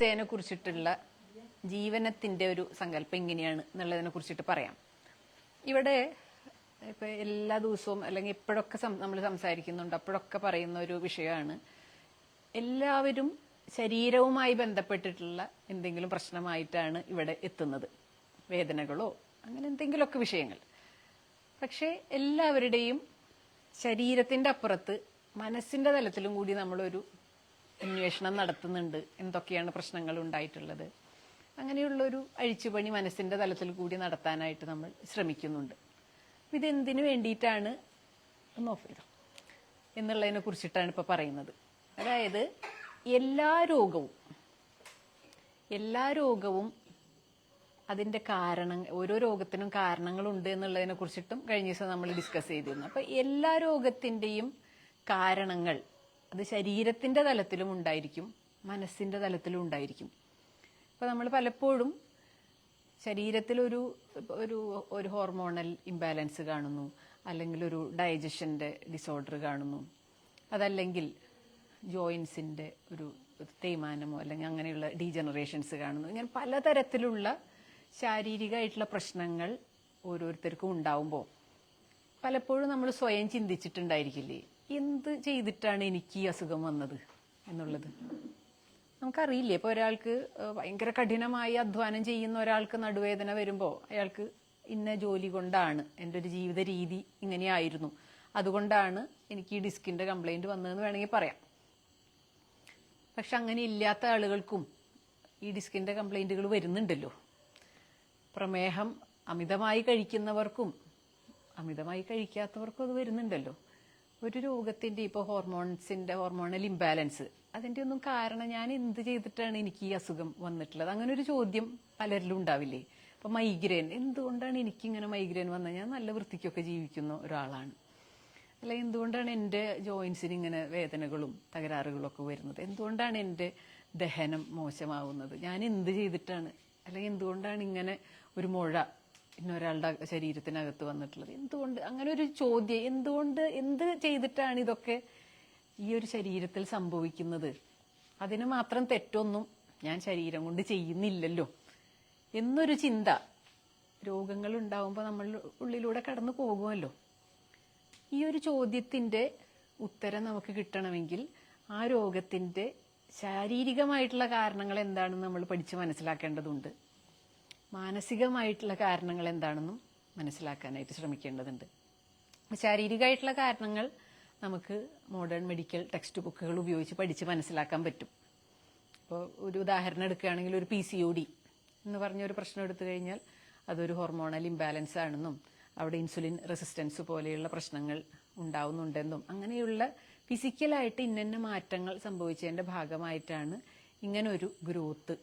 ത്തേനെ കുറിച്ചിട്ടുള്ള ജീവനത്തിന്റെ ഒരു സങ്കല്പം എങ്ങനെയാണ് എന്നുള്ളതിനെ കുറിച്ചിട്ട് പറയാം. ഇവിടെ ഇപ്പൊ എല്ലാ ദിവസവും അല്ലെങ്കിൽ എപ്പോഴൊക്കെ നമ്മൾ സംസാരിക്കുന്നുണ്ട്, അപ്പോഴൊക്കെ പറയുന്ന ഒരു വിഷയമാണ് എല്ലാവരും ശരീരവുമായി ബന്ധപ്പെട്ടിട്ടുള്ള എന്തെങ്കിലും പ്രശ്നമായിട്ടാണ് ഇവിടെ എത്തുന്നത്. വേദനകളോ അങ്ങനെ എന്തെങ്കിലുമൊക്കെ വിഷയങ്ങൾ. പക്ഷെ എല്ലാവരുടെയും ശരീരത്തിന്റെ അപ്പുറത്ത് മനസ്സിന്റെ തലത്തിലും കൂടി നമ്മളൊരു അന്വേഷണം നടത്തുന്നുണ്ട്. എന്തൊക്കെയാണ് പ്രശ്നങ്ങൾ ഉണ്ടായിട്ടുള്ളത്, അങ്ങനെയുള്ളൊരു അഴിച്ചുപണി മനസ്സിന്റെ തലത്തിൽ കൂടി നടത്താനായിട്ട് നമ്മൾ ശ്രമിക്കുന്നുണ്ട്. ഇതെന്തിനു വേണ്ടിയിട്ടാണ് എന്നുള്ളതിനെ കുറിച്ചിട്ടാണ് ഇപ്പൊ പറയുന്നത്. അതായത് എല്ലാ രോഗവും അതിന്റെ ഓരോ രോഗത്തിനും കാരണങ്ങളുണ്ട് എന്നുള്ളതിനെ കുറിച്ചിട്ടും കഴിഞ്ഞ ദിവസം നമ്മൾ ഡിസ്കസ് ചെയ്തിരുന്നു. അപ്പൊ എല്ലാ രോഗത്തിന്റെയും കാരണങ്ങൾ അത് ശരീരത്തിന്റെ തലത്തിലും ഉണ്ടായിരിക്കും, മനസ്സിന്റെ തലത്തിലും ഉണ്ടായിരിക്കും. അപ്പൊ നമ്മൾ പലപ്പോഴും ശരീരത്തിൽ ഒരു ഹോർമോണൽ ഇംബാലൻസ് കാണുന്നു, അല്ലെങ്കിൽ ഒരു ഡൈജഷന്റെ ഡിസോർഡർ കാണുന്നു, അതല്ലെങ്കിൽ ജോയിൻസിന്റെ ഒരു തേയ്മാനമോ അല്ലെങ്കിൽ അങ്ങനെയുള്ള ഡീജനറേഷൻസ് കാണുന്നു. ഇങ്ങനെ പലതരത്തിലുള്ള ശാരീരികമായിട്ടുള്ള പ്രശ്നങ്ങൾ ഓരോരുത്തർക്കും ഉണ്ടാവുമ്പോൾ പലപ്പോഴും നമ്മൾ സ്വയം ചിന്തിച്ചിട്ടുണ്ടായിരിക്കില്ലേ, എന്ത് ചെയ്തിട്ടാണ് എനിക്ക് ഈ അസുഖം വന്നത് എന്നുള്ളത്. നമുക്കറിയില്ലേ. ഇപ്പൊ ഒരാൾക്ക് ഭയങ്കര കഠിനമായി അധ്വാനം ചെയ്യുന്ന ഒരാൾക്ക് നടുവേദന വരുമ്പോൾ അയാൾക്ക് ഇന്ന ജോലി കൊണ്ടാണ്, എൻ്റെ ഒരു ജീവിത രീതി ഇങ്ങനെയായിരുന്നു, അതുകൊണ്ടാണ് എനിക്ക് ഈ ഡിസ്കിന്റെ കംപ്ലൈന്റ് വന്നതെന്ന് വേണമെങ്കിൽ പറയാം. പക്ഷെ അങ്ങനെ ഇല്ലാത്ത ആളുകൾക്കും ഈ ഡിസ്കിന്റെ കംപ്ലൈന്റുകൾ വരുന്നുണ്ടല്ലോ. പ്രമേഹം അമിതമായി കഴിക്കുന്നവർക്കും അമിതമായി കഴിക്കാത്തവർക്കും അത് വരുന്നുണ്ടല്ലോ. ഒരു രോഗത്തിന്റെ ഇപ്പൊ ഹോർമോണൽ ഇംബാലൻസ്, അതിന്റെ ഒന്നും കാരണം ഞാൻ എന്ത് ചെയ്തിട്ടാണ് എനിക്ക് ഈ അസുഖം വന്നിട്ടുള്ളത്, അങ്ങനെ ഒരു ചോദ്യം പലരിലും ഉണ്ടാവില്ലേ. ഇപ്പൊ മൈഗ്രെയിൻ, എന്തുകൊണ്ടാണ് എനിക്കിങ്ങനെ മൈഗ്രെയിൻ വന്നത്, ഞാൻ നല്ല വൃത്തിക്കൊക്കെ ജീവിക്കുന്ന ഒരാളാണ്, അല്ല എന്തുകൊണ്ടാണ് എൻ്റെ ജോയിൻസിന് ഇങ്ങനെ വേദനകളും തകരാറുകളും ഒക്കെ വരുന്നത്, എന്തുകൊണ്ടാണ് എൻ്റെ ദഹനം മോശമാവുന്നത്, ഞാൻ എന്ത് ചെയ്തിട്ടാണ്, അല്ലെങ്കിൽ എന്തുകൊണ്ടാണ് ഇങ്ങനെ ഒരു മുഴ ഇന്നൊരാളുടെ ശരീരത്തിനകത്ത് വന്നിട്ടുള്ളത്, എന്തുകൊണ്ട്, അങ്ങനെ ഒരു ചോദ്യം, എന്ത് ചെയ്തിട്ടാണ് ഇതൊക്കെ ഈ ഒരു ശരീരത്തിൽ സംഭവിക്കുന്നത്, അതിന് മാത്രം തെറ്റൊന്നും ഞാൻ ശരീരം കൊണ്ട് ചെയ്യുന്നില്ലല്ലോ എന്നൊരു ചിന്ത രോഗങ്ങൾ ഉണ്ടാവുമ്പോൾ നമ്മൾ ഉള്ളിലൂടെ കടന്നു പോകുമല്ലോ. ഈ ഒരു ചോദ്യത്തിന്റെ ഉത്തരം നമുക്ക് കിട്ടണമെങ്കിൽ ആ രോഗത്തിന്റെ ശാരീരികമായിട്ടുള്ള കാരണങ്ങൾ എന്താണെന്ന് നമ്മൾ പഠിച്ച് മനസ്സിലാക്കേണ്ടതുണ്ട്, മാനസികമായിട്ടുള്ള കാരണങ്ങൾ എന്താണെന്നും മനസ്സിലാക്കാനായിട്ട് ശ്രമിക്കേണ്ടതുണ്ട്. ശാരീരികമായിട്ടുള്ള കാരണങ്ങൾ നമുക്ക് മോഡേൺ മെഡിക്കൽ ടെക്സ്റ്റ് ബുക്കുകൾ ഉപയോഗിച്ച് പഠിച്ച് മനസ്സിലാക്കാൻ പറ്റും. ഇപ്പോൾ ഒരു ഉദാഹരണം എടുക്കുകയാണെങ്കിൽ ഒരു PCOD എന്ന് പറഞ്ഞൊരു പ്രശ്നം എടുത്തു കഴിഞ്ഞാൽ അതൊരു ഹോർമോണൽ ഇംബാലൻസ് ആണെന്നും അവിടെ ഇൻസുലിൻ റെസിസ്റ്റൻസ് പോലെയുള്ള പ്രശ്നങ്ങൾ ഉണ്ടാവുന്നുണ്ടെന്നും അങ്ങനെയുള്ള ഫിസിക്കലായിട്ട് ഇന്ന മാറ്റങ്ങൾ സംഭവിച്ചതിന്റെ ഭാഗമായിട്ടാണ് ഇങ്ങനൊരു ഗ്രോത്ത്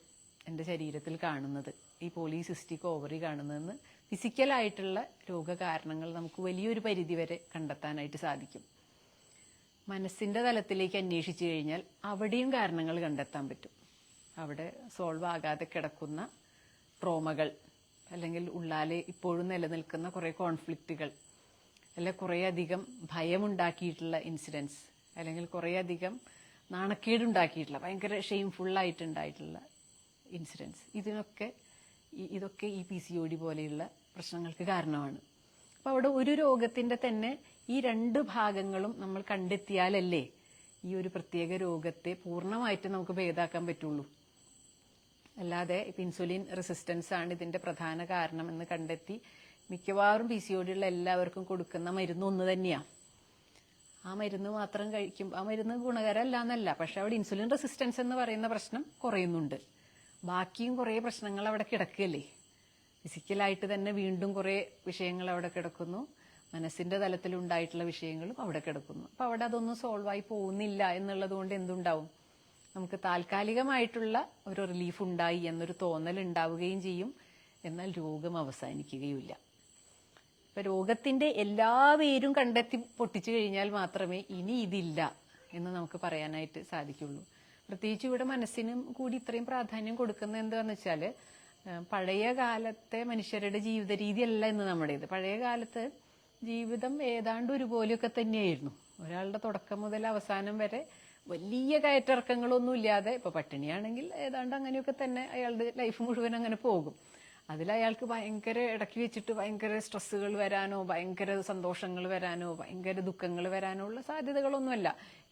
എൻ്റെ ശരീരത്തിൽ കാണുന്നത്, ഈ പോളിസിസ്റ്റിക് ഓവറി കാണുന്നതെന്ന് ഫിസിക്കലായിട്ടുള്ള രോഗകാരണങ്ങൾ നമുക്ക് വലിയൊരു പരിധിവരെ കണ്ടെത്താനായിട്ട് സാധിക്കും. മനസ്സിന്റെ തലത്തിലേക്ക് അന്വേഷിച്ചു കഴിഞ്ഞാൽ അവിടെയും കാരണങ്ങൾ കണ്ടെത്താൻ പറ്റും. അവിടെ സോൾവ് ആകാതെ കിടക്കുന്ന ട്രോമകൾ, അല്ലെങ്കിൽ ഉള്ളാലെ ഇപ്പോഴും നിലനിൽക്കുന്ന കുറെ കോൺഫ്ലിക്റ്റുകൾ, അല്ലെ കുറേയധികം ഭയമുണ്ടാക്കിയിട്ടുള്ള ഇൻസിഡൻസ്, അല്ലെങ്കിൽ കുറേയധികം നാണക്കേടുണ്ടാക്കിയിട്ടുള്ള ഭയങ്കര ഷെയിംഫുള്ളായിട്ടുണ്ടായിട്ടുള്ള ഇൻസിഡൻസ്, ഇതൊക്കെ ഈ PCOD പോലെയുള്ള പ്രശ്നങ്ങൾക്ക് കാരണമാണ്. അപ്പൊ അവിടെ ഒരു രോഗത്തിന്റെ തന്നെ ഈ രണ്ട് ഭാഗങ്ങളും നമ്മൾ കണ്ടെത്തിയാലല്ലേ ഈ ഒരു പ്രത്യേക രോഗത്തെ പൂർണ്ണമായിട്ട് നമുക്ക് ഭേദാക്കാൻ പറ്റുള്ളൂ. അല്ലാതെ ഇപ്പൊ ഇൻസുലിൻ റെസിസ്റ്റൻസ് ആണ് ഇതിന്റെ പ്രധാന കാരണം എന്ന് കണ്ടെത്തി മിക്കവാറും PCOD ഉള്ള എല്ലാവർക്കും കൊടുക്കുന്ന മരുന്ന് ഒന്ന് തന്നെയാണ്. ആ മരുന്ന് മാത്രം കഴിക്കും, ആ മരുന്ന് ഗുണകരമല്ല എന്നല്ല, പക്ഷെ അവിടെ ഇൻസുലിൻ റെസിസ്റ്റൻസ് എന്ന് പറയുന്ന പ്രശ്നം കുറയുന്നുണ്ട്, ബാക്കിയും കുറെ പ്രശ്നങ്ങൾ അവിടെ കിടക്കുകയല്ലേ. ഫിസിക്കലായിട്ട് തന്നെ വീണ്ടും കുറെ വിഷയങ്ങൾ അവിടെ കിടക്കുന്നു, മനസ്സിന്റെ തലത്തിലുണ്ടായിട്ടുള്ള വിഷയങ്ങളും അവിടെ കിടക്കുന്നു. അപ്പൊ അവിടെ അതൊന്നും സോൾവായി പോകുന്നില്ല എന്നുള്ളത് കൊണ്ട് എന്തുണ്ടാവും, നമുക്ക് താൽക്കാലികമായിട്ടുള്ള ഒരു റിലീഫ് ഉണ്ടായി എന്നൊരു തോന്നൽ ഉണ്ടാവുകയും ചെയ്യും, എന്നാൽ രോഗം അവസാനിക്കുകയുമില്ല. ഇപ്പൊ രോഗത്തിന്റെ എല്ലാ വേരും കണ്ടെത്തി പൊട്ടിച്ചു കഴിഞ്ഞാൽ മാത്രമേ ഇനി ഇതില്ല എന്ന് നമുക്ക് പറയാനായിട്ട് സാധിക്കുള്ളൂ. പ്രത്യേകിച്ച് ഇവിടെ മനസ്സിനും കൂടി ഇത്രയും പ്രാധാന്യം കൊടുക്കുന്നത് എന്താന്ന് വെച്ചാല്, പഴയ കാലത്തെ മനുഷ്യരുടെ ജീവിത രീതിയല്ല ഇന്ന് നമ്മുടേത്. പഴയ കാലത്ത് ജീവിതം ഏതാണ്ട് ഒരുപോലെയൊക്കെ തന്നെയായിരുന്നു. ഒരാളുടെ തുടക്കം മുതൽ അവസാനം വരെ വലിയ കയറ്റിറക്കങ്ങളൊന്നും ഇല്ലാതെ, ഇപ്പൊ പട്ടിണിയാണെങ്കിൽ ഏതാണ്ട് അങ്ങനെയൊക്കെ തന്നെ അയാളുടെ ലൈഫ് മുഴുവൻ അങ്ങനെ പോകും. അതിൽ അയാൾക്ക് ഭയങ്കര ഇടയ്ക്ക് വെച്ചിട്ട് ഭയങ്കര സ്ട്രെസ്സുകൾ വരാനോ ഭയങ്കര സന്തോഷങ്ങൾ വരാനോ ഭയങ്കര ദുഃഖങ്ങൾ വരാനോ ഉള്ള സാധ്യതകളൊന്നുമല്ല.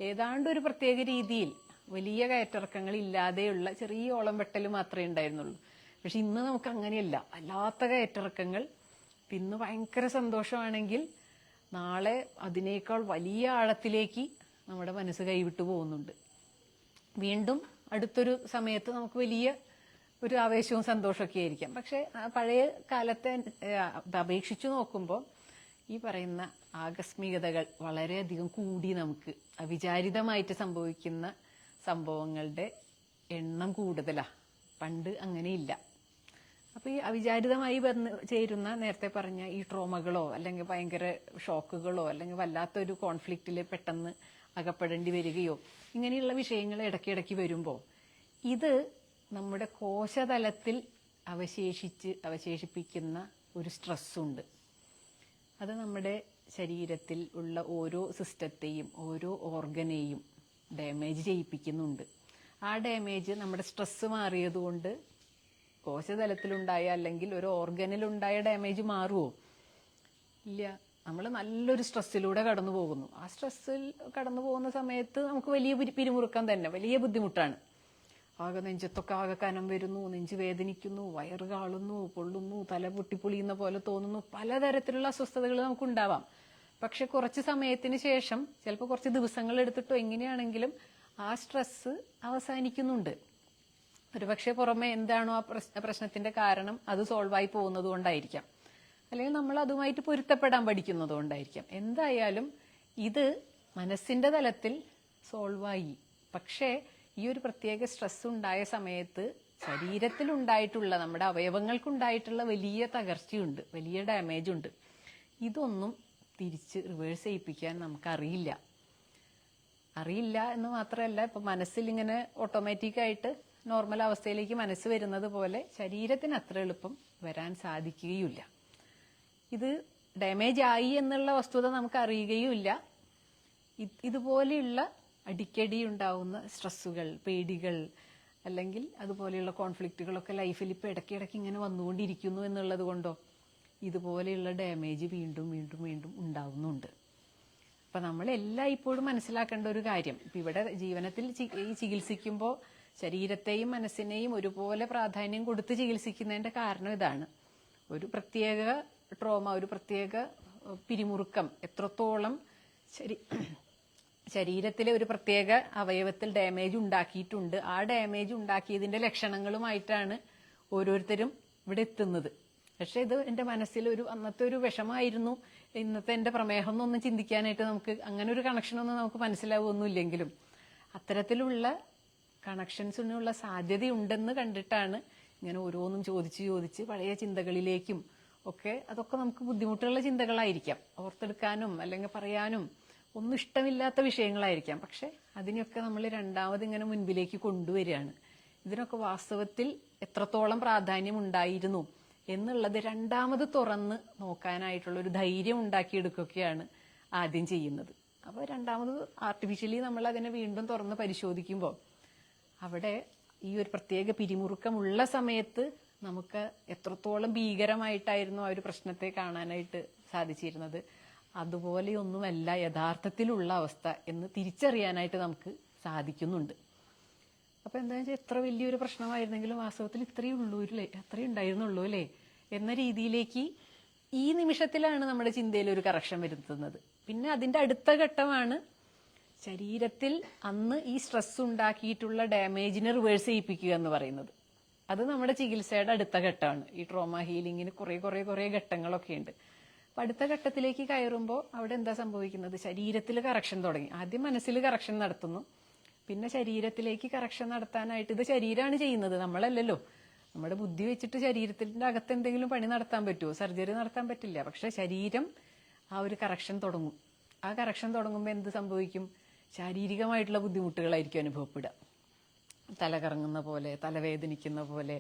ഏതാണ്ട് ഒരു പ്രത്യേക രീതിയിൽ വലിയ കയറ്റിറക്കങ്ങൾ ഇല്ലാതെയുള്ള ചെറിയ ഓളം വെട്ടൽ മാത്രമേ ഉണ്ടായിരുന്നുള്ളൂ. പക്ഷെ ഇന്ന് നമുക്ക് അങ്ങനെയല്ല, അല്ലാത്ത കയറ്റിറക്കങ്ങൾ. ഇന്ന് ഭയങ്കര സന്തോഷമാണെങ്കിൽ നാളെ അതിനേക്കാൾ വലിയ ആഴത്തിലേക്ക് നമ്മുടെ മനസ്സ് കൈവിട്ടു പോകുന്നുണ്ട്. വീണ്ടും അടുത്തൊരു സമയത്ത് നമുക്ക് വലിയ ഒരു ആവേശവും സന്തോഷമൊക്കെ ആയിരിക്കാം. പക്ഷെ പഴയ കാലത്തെ അപേക്ഷിച്ചു നോക്കുമ്പോൾ ഈ പറയുന്ന ആകസ്മികതകൾ വളരെയധികം കൂടി, നമുക്ക് അവിചാരിതമായിട്ട് സംഭവിക്കുന്ന സംഭവങ്ങളുടെ എണ്ണം കൂടുതലാ. പണ്ട് അങ്ങനെയില്ല. അപ്പൊ ഈ അവിചാരിതമായി വന്ന് ചേരുന്ന നേരത്തെ പറഞ്ഞ ഈ ട്രോമകളോ അല്ലെങ്കിൽ ഭയങ്കര ഷോക്കുകളോ അല്ലെങ്കിൽ വല്ലാത്തൊരു കോൺഫ്ലിക്റ്റിൽ പെട്ടെന്ന് അകപ്പെടേണ്ടി വരികയോ ഇങ്ങനെയുള്ള വിഷയങ്ങൾ ഇടയ്ക്കിടയ്ക്ക് വരുമ്പോൾ ഇത് നമ്മുടെ കോശതലത്തിൽ അവശേഷിപ്പിക്കുന്ന ഒരു സ്ട്രെസ്സുണ്ട്. അത് നമ്മുടെ ശരീരത്തിൽ ഉള്ള ഓരോ സിസ്റ്റത്തെയും ഓരോ ഓർഗനെയും ഡാമേജ് ചെയ്യിപ്പിക്കുന്നുണ്ട്. ആ ഡാമേജ് നമ്മുടെ സ്ട്രെസ് മാറിയതുകൊണ്ട് കോശതലത്തിലുണ്ടായ അല്ലെങ്കിൽ ഒരു ഓർഗനിലുണ്ടായ ഡാമേജ് മാറുമോ? ഇല്ല. നമ്മൾ നല്ലൊരു സ്ട്രെസ്സിലൂടെ കടന്നു പോകുന്നു. ആ സ്ട്രെസ്സിൽ കടന്നു പോകുന്ന സമയത്ത് നമുക്ക് വലിയ പിരിമുറുക്കം തന്നെ, വലിയ ബുദ്ധിമുട്ടാണ്. ആകെ നെഞ്ചത്തൊക്കെ ആകെ കനം വരുന്നു, നെഞ്ച് വേദനിക്കുന്നു, വയറ് കാളുന്നു, പൊള്ളുന്നു, തല പൊട്ടിപ്പൊളിയുന്ന പോലെ തോന്നുന്നു. പലതരത്തിലുള്ള അസ്വസ്ഥതകൾ നമുക്കുണ്ടാവാം. പക്ഷെ കുറച്ച് സമയത്തിന് ശേഷം, ചിലപ്പോൾ കുറച്ച് ദിവസങ്ങൾ എടുത്തിട്ടോ എങ്ങനെയാണെങ്കിലും ആ സ്ട്രെസ് അവസാനിക്കുന്നുണ്ട്. ഒരുപക്ഷെ പുറമെ എന്താണോ ആ പ്രശ്നത്തിന്റെ കാരണം അത് സോൾവായി പോകുന്നത് കൊണ്ടായിരിക്കാം, അല്ലെങ്കിൽ നമ്മൾ അതുമായിട്ട് പൊരുത്തപ്പെടാൻ പഠിക്കുന്നത് കൊണ്ടായിരിക്കാം. എന്തായാലും ഇത് മനസ്സിന്റെ തലത്തിൽ സോൾവായി. പക്ഷേ ഈ ഒരു പ്രത്യേക സ്ട്രെസ് ഉണ്ടായ സമയത്ത് ശരീരത്തിൽ ഉണ്ടായിട്ടുള്ള, നമ്മുടെ അവയവങ്ങൾക്കുണ്ടായിട്ടുള്ള വലിയ തകർച്ചയുണ്ട്, വലിയ ഡാമേജ് ഉണ്ട്. ഇതൊന്നും തിരിച്ച് റിവേഴ്സ് ചെയ്യിപ്പിക്കാൻ നമുക്കറിയില്ല. അറിയില്ല എന്ന് മാത്രമല്ല, ഇപ്പൊ മനസ്സിൽ ഇങ്ങനെ ഓട്ടോമാറ്റിക്കായിട്ട് നോർമൽ അവസ്ഥയിലേക്ക് മനസ്സ് വരുന്നത് പോലെ ശരീരത്തിന് അത്ര എളുപ്പം വരാൻ സാധിക്കുകയില്ല. ഇത് ഡാമേജ് ആയി എന്നുള്ള വസ്തുത നമുക്ക് അറിയുകയുമില്ല. ഇതുപോലെയുള്ള അടിക്കടി ഉണ്ടാവുന്ന സ്ട്രെസ്സുകൾ, പേടികൾ അല്ലെങ്കിൽ അതുപോലെയുള്ള കോൺഫ്ലിക്റ്റുകളൊക്കെ ലൈഫിൽ ഇപ്പൊ ഇടയ്ക്കിടയ്ക്ക് ഇങ്ങനെ വന്നുകൊണ്ടിരിക്കുന്നു എന്നുള്ളത് കൊണ്ടോ ഇതുപോലെയുള്ള ഡാമേജ് വീണ്ടും വീണ്ടും വീണ്ടും ഉണ്ടാവുന്നുണ്ട്. അപ്പൊ നമ്മളെല്ലാം ഇപ്പോഴും മനസ്സിലാക്കേണ്ട ഒരു കാര്യം, ഇപ്പൊ ഇവിടെ ജീവനത്തിൽ ഈ ചികിത്സിക്കുമ്പോൾ ശരീരത്തെയും മനസ്സിനെയും ഒരുപോലെ പ്രാധാന്യം കൊടുത്ത് ചികിത്സിക്കുന്നതിന്റെ കാരണം ഇതാണ്. ഒരു പ്രത്യേക ട്രോമ, ഒരു പ്രത്യേക പിരിമുറുക്കം എത്രത്തോളം ശരീരത്തിലെ ഒരു പ്രത്യേക അവയവത്തിൽ ഡാമേജ് ഉണ്ടാക്കിയിട്ടുണ്ട്, ആ ഡാമേജ് ഉണ്ടാക്കിയതിന്റെ ലക്ഷണങ്ങളുമായിട്ടാണ് ഓരോരുത്തരും ഇവിടെ എത്തുന്നത്. പക്ഷെ ഇത് എന്റെ മനസ്സിൽ അന്നത്തെ ഒരു വിഷമായിരുന്നു, ഇന്നത്തെ എന്റെ പ്രമേഹം എന്നൊന്നും ചിന്തിക്കാനായിട്ട് നമുക്ക് അങ്ങനെ ഒരു കണക്ഷനൊന്നും നമുക്ക് മനസ്സിലാവുമൊന്നുമില്ലെങ്കിലും അത്തരത്തിലുള്ള കണക്ഷൻസിനുള്ള സാധ്യതയുണ്ടെന്ന് കണ്ടിട്ടാണ് ഇങ്ങനെ ഓരോന്നും ചോദിച്ച് പഴയ ചിന്തകളിലേക്കും ഒക്കെ, അതൊക്കെ നമുക്ക് ബുദ്ധിമുട്ടുള്ള ചിന്തകളായിരിക്കാം, ഓർത്തെടുക്കാനും അല്ലെങ്കിൽ പറയാനും ഒന്നും ഇഷ്ടമില്ലാത്ത വിഷയങ്ങളായിരിക്കാം. പക്ഷെ അതിനൊക്കെ നമ്മൾ രണ്ടാമത് ഇങ്ങനെ മുൻപിലേക്ക് കൊണ്ടുവരികയാണ്. ഇതിനൊക്കെ വാസ്തവത്തിൽ എത്രത്തോളം പ്രാധാന്യം ഉണ്ടായിരുന്നു എന്നുള്ളത് രണ്ടാമത് തുറന്ന് നോക്കാനായിട്ടുള്ള ഒരു ധൈര്യം ഉണ്ടാക്കിയെടുക്കുകയാണ് ആദ്യം ചെയ്യുന്നത്. അപ്പോൾ രണ്ടാമത് ആർട്ടിഫിഷ്യലി നമ്മൾ അതിനെ വീണ്ടും തുറന്ന് പരിശോധിക്കുമ്പോൾ അവിടെ ഈ ഒരു പ്രത്യേക പിരിമുറുക്കമുള്ള സമയത്ത് നമുക്ക് എത്രത്തോളം ഭീകരമായിട്ടായിരുന്നു ആ ഒരു പ്രശ്നത്തെ കാണാനായിട്ട് സാധിച്ചിരുന്നത്, അതുപോലെയൊന്നുമല്ല യഥാർത്ഥത്തിലുള്ള അവസ്ഥ എന്ന് തിരിച്ചറിയാനായിട്ട് നമുക്ക് സാധിക്കുന്നുണ്ട്. അപ്പൊ എന്താണെന്ന് വെച്ചാൽ എത്ര വലിയൊരു പ്രശ്നമായിരുന്നെങ്കിലും വാസ്തവത്തിൽ ഇത്രയേ ഉള്ളൂ അല്ലേ, അത്രയേ ഉണ്ടായിരുന്നുള്ളൂ അല്ലേ എന്ന രീതിയിലേക്ക് ഈ നിമിഷത്തിലാണ് നമ്മുടെ ചിന്തയിൽ ഒരു കറക്ഷൻ വരുത്തുന്നത്. പിന്നെ അതിന്റെ അടുത്ത ഘട്ടമാണ് ശരീരത്തിൽ അന്ന് ഈ സ്ട്രെസ് ഉണ്ടാക്കിയിട്ടുള്ള ഡാമേജിനെ റിവേഴ്സ് ചെയ്യിപ്പിക്കുക എന്ന് പറയുന്നത്. അത് നമ്മുടെ ചികിത്സയുടെ അടുത്ത ഘട്ടമാണ്. ഈ ട്രോമ ഹീലിംഗിന് കുറെ ഘട്ടങ്ങളൊക്കെ ഉണ്ട്. അപ്പൊ അടുത്ത ഘട്ടത്തിലേക്ക് കയറുമ്പോൾ അവിടെ എന്താ സംഭവിക്കുന്നത്, ശരീരത്തിൽ കറക്ഷൻ തുടങ്ങി. ആദ്യം മനസ്സിൽ കറക്ഷൻ നടത്തുന്നു, പിന്നെ ശരീരത്തിലേക്ക് കറക്ഷൻ നടത്താനായിട്ട്, ഇത് ശരീരമാണ് ചെയ്യുന്നത്, നമ്മളല്ലല്ലോ. നമ്മുടെ ബുദ്ധി വെച്ചിട്ട് ശരീരത്തിന്റെ അകത്ത് എന്തെങ്കിലും പണി നടത്താൻ പറ്റുമോ? സർജറി നടത്താൻ പറ്റില്ല. പക്ഷെ ശരീരം ആ ഒരു കറക്ഷൻ തുടങ്ങും. ആ കറക്ഷൻ തുടങ്ങുമ്പോൾ എന്ത് സംഭവിക്കും, ശാരീരികമായിട്ടുള്ള ബുദ്ധിമുട്ടുകളായിരിക്കും അനുഭവപ്പെടുക. തല കറങ്ങുന്ന പോലെ, തലവേദനിക്കുന്ന പോലെ,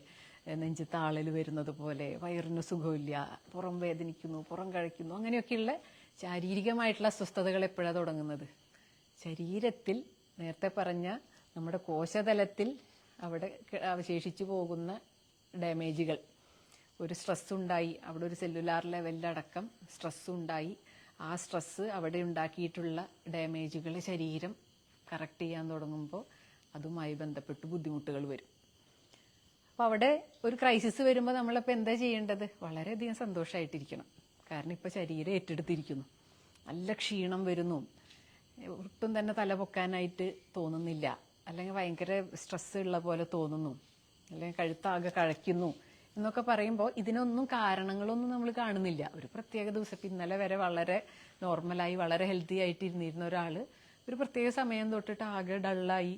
നെഞ്ച് താളൽ വരുന്നത് പോലെ, വയറിന് സുഖമില്ല, പുറം വേദനിക്കുന്നു, പുറം കഴിക്കുന്നു, അങ്ങനെയൊക്കെയുള്ള ശാരീരികമായിട്ടുള്ള അസ്വസ്ഥതകൾ എപ്പോഴാണ് തുടങ്ങുന്നത്? ശരീരത്തിൽ നേരത്തെ പറഞ്ഞ നമ്മുടെ കോശതലത്തിൽ അവിടെ അവശേഷിച്ചു പോകുന്ന ഡാമേജുകൾ, ഒരു സ്ട്രെസ് ഉണ്ടായി, അവിടെ ഒരു സെല്ലുലാർ ലെവലിലടക്കം സ്ട്രെസ് ഉണ്ടായി, ആ സ്ട്രെസ് അവിടെ ഉണ്ടാക്കിയിട്ടുള്ള ഡാമേജുകളെ ശരീരം കറക്റ്റ് ചെയ്യാൻ തുടങ്ങുമ്പോൾ അതുമായി ബന്ധപ്പെട്ട് ബുദ്ധിമുട്ടുകൾ വരും. അപ്പോൾ അവിടെ ഒരു ക്രൈസിസ് വരുമ്പോൾ നമ്മളിപ്പോൾ എന്താ ചെയ്യേണ്ടത്? വളരെയധികം സന്തോഷമായിട്ടിരിക്കണം. കാരണം ഇപ്പോൾ ശരീരം ഏറ്റെടുത്തിരിക്കുന്നു, നല്ല ക്ഷീണം വരുന്നു, ഒട്ടും തന്നെ തല പൊക്കാനായിട്ട് തോന്നുന്നില്ല, അല്ലെങ്കിൽ ഭയങ്കര സ്ട്രെസ് ഉള്ള പോലെ തോന്നുന്നു, അല്ലെങ്കിൽ കഴുത്താകെ കഴയ്ക്കുന്നു എന്നൊക്കെ പറയുമ്പോൾ ഇതിനൊന്നും കാരണങ്ങളൊന്നും നമ്മൾ കാണുന്നില്ല. ഒരു പ്രത്യേക ദിവസം ഇന്നലെ വരെ വളരെ നോർമലായി വളരെ ഹെൽത്തി ആയിട്ട് ഇരുന്നിരുന്ന ഒരാൾ ഒരു പ്രത്യേക സമയം തൊട്ടിട്ട് ആകെ ഡള്ളായി,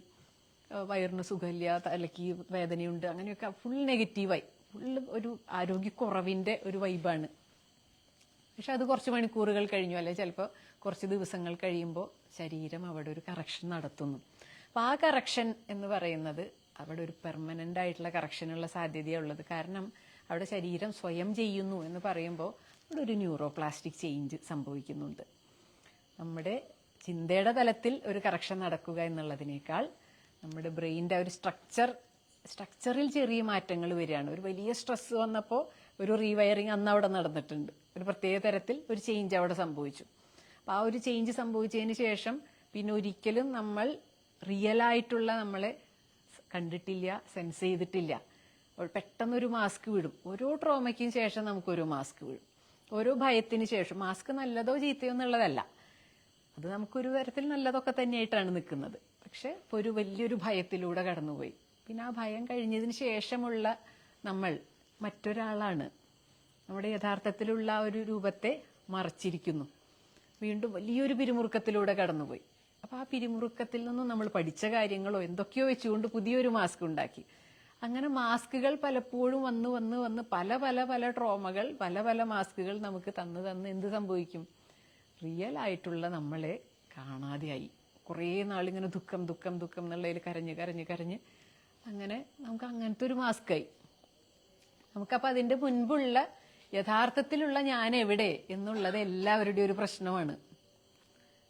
വയറിന് സുഖമില്ല, തലയ്ക്ക് വേദനയുണ്ട്, അങ്ങനെയൊക്കെ ഫുൾ നെഗറ്റീവായി, ഫുൾ ഒരു ആരോഗ്യക്കുറവിൻ്റെ ഒരു വൈബാണ്. പക്ഷെ അത് കുറച്ച് മണിക്കൂറുകൾ കഴിഞ്ഞു, അല്ലെങ്കിൽ ചിലപ്പോൾ കുറച്ച് ദിവസങ്ങൾ കഴിയുമ്പോൾ ശരീരം അവിടെ ഒരു കറക്ഷൻ നടത്തുന്നു. അപ്പോൾ ആ കറക്ഷൻ എന്ന് പറയുന്നത് അവിടെ ഒരു പെർമനൻ്റ് ആയിട്ടുള്ള കറക്ഷനുള്ള സാധ്യതയുള്ളത്. കാരണം അവിടെ ശരീരം സ്വയം ചെയ്യുന്നു എന്ന് പറയുമ്പോൾ അവിടെ ഒരു ന്യൂറോപ്ലാസ്റ്റിക് ചേഞ്ച് സംഭവിക്കുന്നുണ്ട്. നമ്മുടെ ചിന്തയുടെ തലത്തിൽ ഒരു കറക്ഷൻ നടക്കുക എന്നുള്ളതിനേക്കാൾ നമ്മുടെ ബ്രെയിനിൻ്റെ ഒരു സ്ട്രക്ചറിൽ ചെറിയ മാറ്റങ്ങൾ വരികയാണ്. ഒരു വലിയ സ്ട്രെസ് വന്നപ്പോൾ ഒരു റീവയറിങ് അന്ന് അവിടെ നടന്നിട്ടുണ്ട്, ഒരു പ്രത്യേക തരത്തിൽ ഒരു ചേഞ്ച് അവിടെ സംഭവിച്ചു. അപ്പോൾ ആ ഒരു ചേഞ്ച് സംഭവിച്ചതിന് ശേഷം പിന്നെ ഒരിക്കലും നമ്മൾ റിയലായിട്ടുള്ള നമ്മളെ കണ്ടിട്ടില്ല, സെൻസ് ചെയ്തിട്ടില്ല. പെട്ടെന്നൊരു മാസ്ക് വിടും. ഓരോ ട്രോമയ്ക്കും ശേഷം നമുക്കൊരു മാസ്ക് വിടും. ഓരോ ഭയത്തിന് ശേഷം മാസ്ക് നല്ലതോ ചീത്തയോ എന്നുള്ളതല്ല, അത് നമുക്കൊരു തരത്തിൽ നല്ലതൊക്കെ തന്നെയായിട്ടാണ് നിൽക്കുന്നത്. പക്ഷെ ഇപ്പോൾ ഒരു വലിയൊരു ഭയത്തിലൂടെ കടന്നുപോയി. പിന്നെ ആ ഭയം കഴിഞ്ഞതിന് ശേഷമുള്ള നമ്മൾ മറ്റൊരാളാണ്. നമ്മുടെ യഥാർത്ഥത്തിലുള്ള ആ ഒരു രൂപത്തെ മറച്ചിരിക്കുന്നു. വീണ്ടും വലിയൊരു പിരിമുറുക്കത്തിലൂടെ കടന്നുപോയി. അപ്പോൾ ആ പിരിമുറുക്കത്തിൽ നിന്നും നമ്മൾ പഠിച്ച കാര്യങ്ങളോ എന്തൊക്കെയോ വെച്ചുകൊണ്ട് പുതിയൊരു മാസ്ക് ഉണ്ടാക്കി. അങ്ങനെ മാസ്കുകൾ പലപ്പോഴും വന്ന് പല പല പല ട്രോമകൾ, പല പല മാസ്കുകൾ നമുക്ക് തന്ന് എന്ത് സംഭവിക്കും? റിയൽ ആയിട്ടുള്ള നമ്മളെ കാണാതെയായി. കുറേ നാളിങ്ങനെ ദുഃഖം എന്നുള്ളതിൽ കരഞ്ഞ് അങ്ങനെ നമുക്ക് അങ്ങനത്തെ ഒരു മാസ്കായി. നമുക്കപ്പോൾ അതിൻ്റെ മുൻപുള്ള യഥാർത്ഥത്തിലുള്ള ഞാൻ എവിടെ എന്നുള്ളത് എല്ലാവരുടെയും ഒരു പ്രശ്നമാണ്.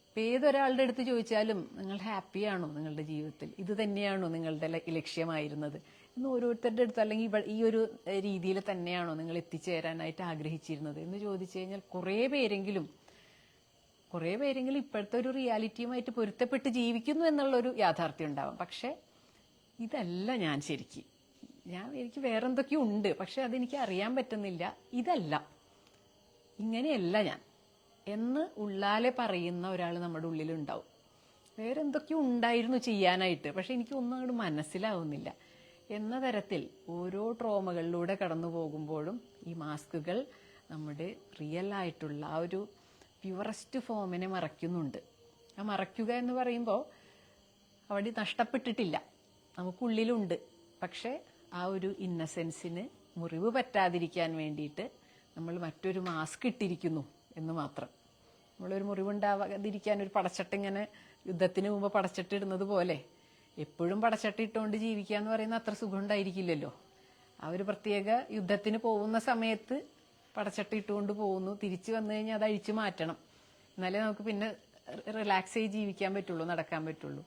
ഇപ്പം ഏതൊരാളുടെ അടുത്ത് ചോദിച്ചാലും നിങ്ങൾ ഹാപ്പിയാണോ നിങ്ങളുടെ ജീവിതത്തിൽ, ഇത് തന്നെയാണോ നിങ്ങളുടെ ലക്ഷ്യമായിരുന്നത് എന്ന് ഓരോരുത്തരുടെ അടുത്ത്, അല്ലെങ്കിൽ ഈ ഒരു രീതിയിൽ തന്നെയാണോ നിങ്ങൾ എത്തിച്ചേരാനായിട്ട് ആഗ്രഹിച്ചിരുന്നത് എന്ന് ചോദിച്ചു കഴിഞ്ഞാൽ കുറേ പേരെങ്കിലും ഇപ്പോഴത്തെ ഒരു റിയാലിറ്റിയുമായിട്ട് പൊരുത്തപ്പെട്ട് ജീവിക്കുന്നു എന്നുള്ളൊരു യാഥാർത്ഥ്യം ഉണ്ടാവും. പക്ഷെ ഇതല്ല ഞാൻ ശരിക്കും, എനിക്ക് വേറെന്തൊക്കെയോ ഉണ്ട്, പക്ഷെ അതെനിക്ക് അറിയാൻ പറ്റുന്നില്ല, ഇതല്ല, ഇങ്ങനെയല്ല ഞാൻ എന്ന് ഉള്ളാലെ പറയുന്ന ഒരാൾ നമ്മുടെ ഉള്ളിലുണ്ടാവും. വേറെന്തൊക്കെയോ ഉണ്ടായിരുന്നു ചെയ്യാനായിട്ട്, പക്ഷെ എനിക്കൊന്നും അങ്ങോട്ട് മനസ്സിലാവുന്നില്ല എന്ന തരത്തിൽ ഓരോ ട്രോമകളിലൂടെ കടന്നു പോകുമ്പോഴും ഈ മാസ്കുകൾ നമ്മുടെ റിയൽ ആയിട്ടുള്ള ആ ഒരു പ്യുവറസ്റ്റ് ഫോമിനെ മറയ്ക്കുന്നുണ്ട്. ആ മറയ്ക്കുക എന്ന് പറയുമ്പോൾ അവിടെ നഷ്ടപ്പെട്ടിട്ടില്ല, നമുക്കുള്ളിലുണ്ട്. പക്ഷെ ആ ഒരു ഇന്നസെൻസിന് മുറിവ് പറ്റാതിരിക്കാൻ വേണ്ടിയിട്ട് നമ്മൾ മറ്റൊരു മാസ്ക് ഇട്ടിരിക്കുന്നു എന്ന് മാത്രം. നമ്മളൊരു മുറിവുണ്ടാവാതിരിക്കാൻ ഒരു പടച്ചട്ട ഇങ്ങനെ യുദ്ധത്തിന് മുമ്പ് പടച്ചട്ട ഇടുന്നത് പോലെ എപ്പോഴും പടച്ചട്ട ഇട്ടുകൊണ്ട് ജീവിക്കുക എന്ന് പറയുന്ന അത്ര സുഖം ഉണ്ടായിരിക്കില്ലല്ലോ. ആ ഒരു പ്രത്യേക യുദ്ധത്തിന് പോകുന്ന സമയത്ത് പടച്ചട്ട ഇട്ടുകൊണ്ട് പോകുന്നു, തിരിച്ചു വന്നു കഴിഞ്ഞാൽ അത് അഴിച്ചു മാറ്റണം, എന്നാലേ നമുക്ക് പിന്നെ റിലാക്സ് ചെയ്ത് ജീവിക്കാൻ പറ്റുള്ളൂ, നടക്കാൻ പറ്റുള്ളൂ.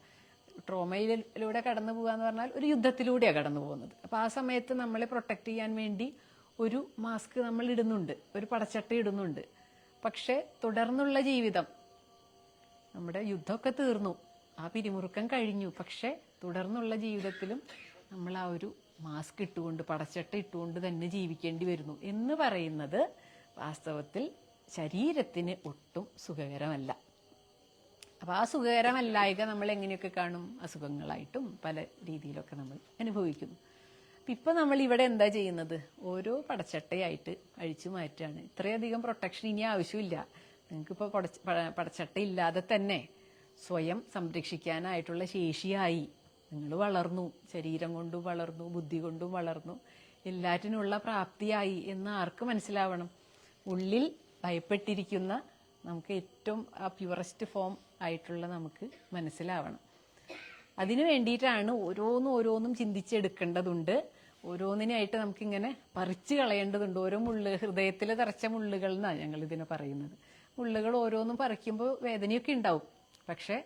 ട്രോമയിലൂടെ കടന്നു പോകുക എന്ന് പറഞ്ഞാൽ ഒരു യുദ്ധത്തിലൂടെയാണ് കടന്നു പോകുന്നത്. അപ്പോൾ ആ സമയത്ത് നമ്മളെ പ്രൊട്ടക്ട് ചെയ്യാൻ വേണ്ടി ഒരു മാസ്ക് നമ്മൾ ഇടുന്നുണ്ട്, ഒരു പടച്ചട്ട ഇടുന്നുണ്ട്. പക്ഷെ തുടർന്നുള്ള ജീവിതം, നമ്മുടെ യുദ്ധമൊക്കെ തീർന്നു, ആ പിരിമുറുക്കം കഴിഞ്ഞു, പക്ഷെ തുടർന്നുള്ള ജീവിതത്തിലും നമ്മൾ ആ ഒരു മാസ്ക് ഇട്ടുകൊണ്ട് പടച്ചട്ട ഇട്ടുകൊണ്ട് തന്നെ ജീവിക്കേണ്ടി വരുന്നു എന്ന് പറയുന്നത് വാസ്തവത്തിൽ ശരീരത്തിന് ഒട്ടും സുഖകരമല്ല. അപ്പോൾ ആ സുഖകരമല്ലായക നമ്മൾ എങ്ങനെയൊക്കെ കാണും? അസുഖങ്ങളായിട്ടും പല രീതിയിലൊക്കെ നമ്മൾ അനുഭവിക്കുന്നു. അപ്പം ഇപ്പം നമ്മൾ ഇവിടെ എന്താ ചെയ്യുന്നത്? ഓരോ പടച്ചട്ടയായിട്ട് അഴിച്ചു മാറ്റുകയാണ്. ഇത്രയധികം പ്രൊട്ടക്ഷൻ ഇനി ആവശ്യമില്ല. നിങ്ങൾക്കിപ്പോൾ പടച്ചട്ട ഇല്ലാതെ തന്നെ സ്വയം സംരക്ഷിക്കാനായിട്ടുള്ള ശേഷിയായി. നിങ്ങൾ വളർന്നു, ശരീരം കൊണ്ടും വളർന്നു, ബുദ്ധി കൊണ്ടും വളർന്നു, എല്ലാറ്റിനുള്ള പ്രാപ്തിയായി എന്ന് ആർക്ക് മനസ്സിലാവണം? ഉള്ളിൽ ഭയപ്പെട്ടിരിക്കുന്ന നമുക്ക് ഏറ്റവും ആ പ്യുവറസ്റ്റ് ഫോം ആയിട്ടുള്ള നമുക്ക് മനസ്സിലാവണം. അതിനു വേണ്ടിയിട്ടാണ് ഓരോന്നും ചിന്തിച്ചെടുക്കേണ്ടതുണ്ട്. ഓരോന്നിനായിട്ട് നമുക്കിങ്ങനെ പറിച്ചു കളയേണ്ടതുണ്ട്. ഓരോ ഹൃദയത്തിൽ തറച്ച മുള്ളുകൾ എന്നാണ് ഞങ്ങൾ ഇതിനെ പറയുന്നത്. മുള്ളുകൾ ഓരോന്നും പറിക്കുമ്പോൾ വേദനയൊക്കെ ഉണ്ടാവും. പക്ഷെ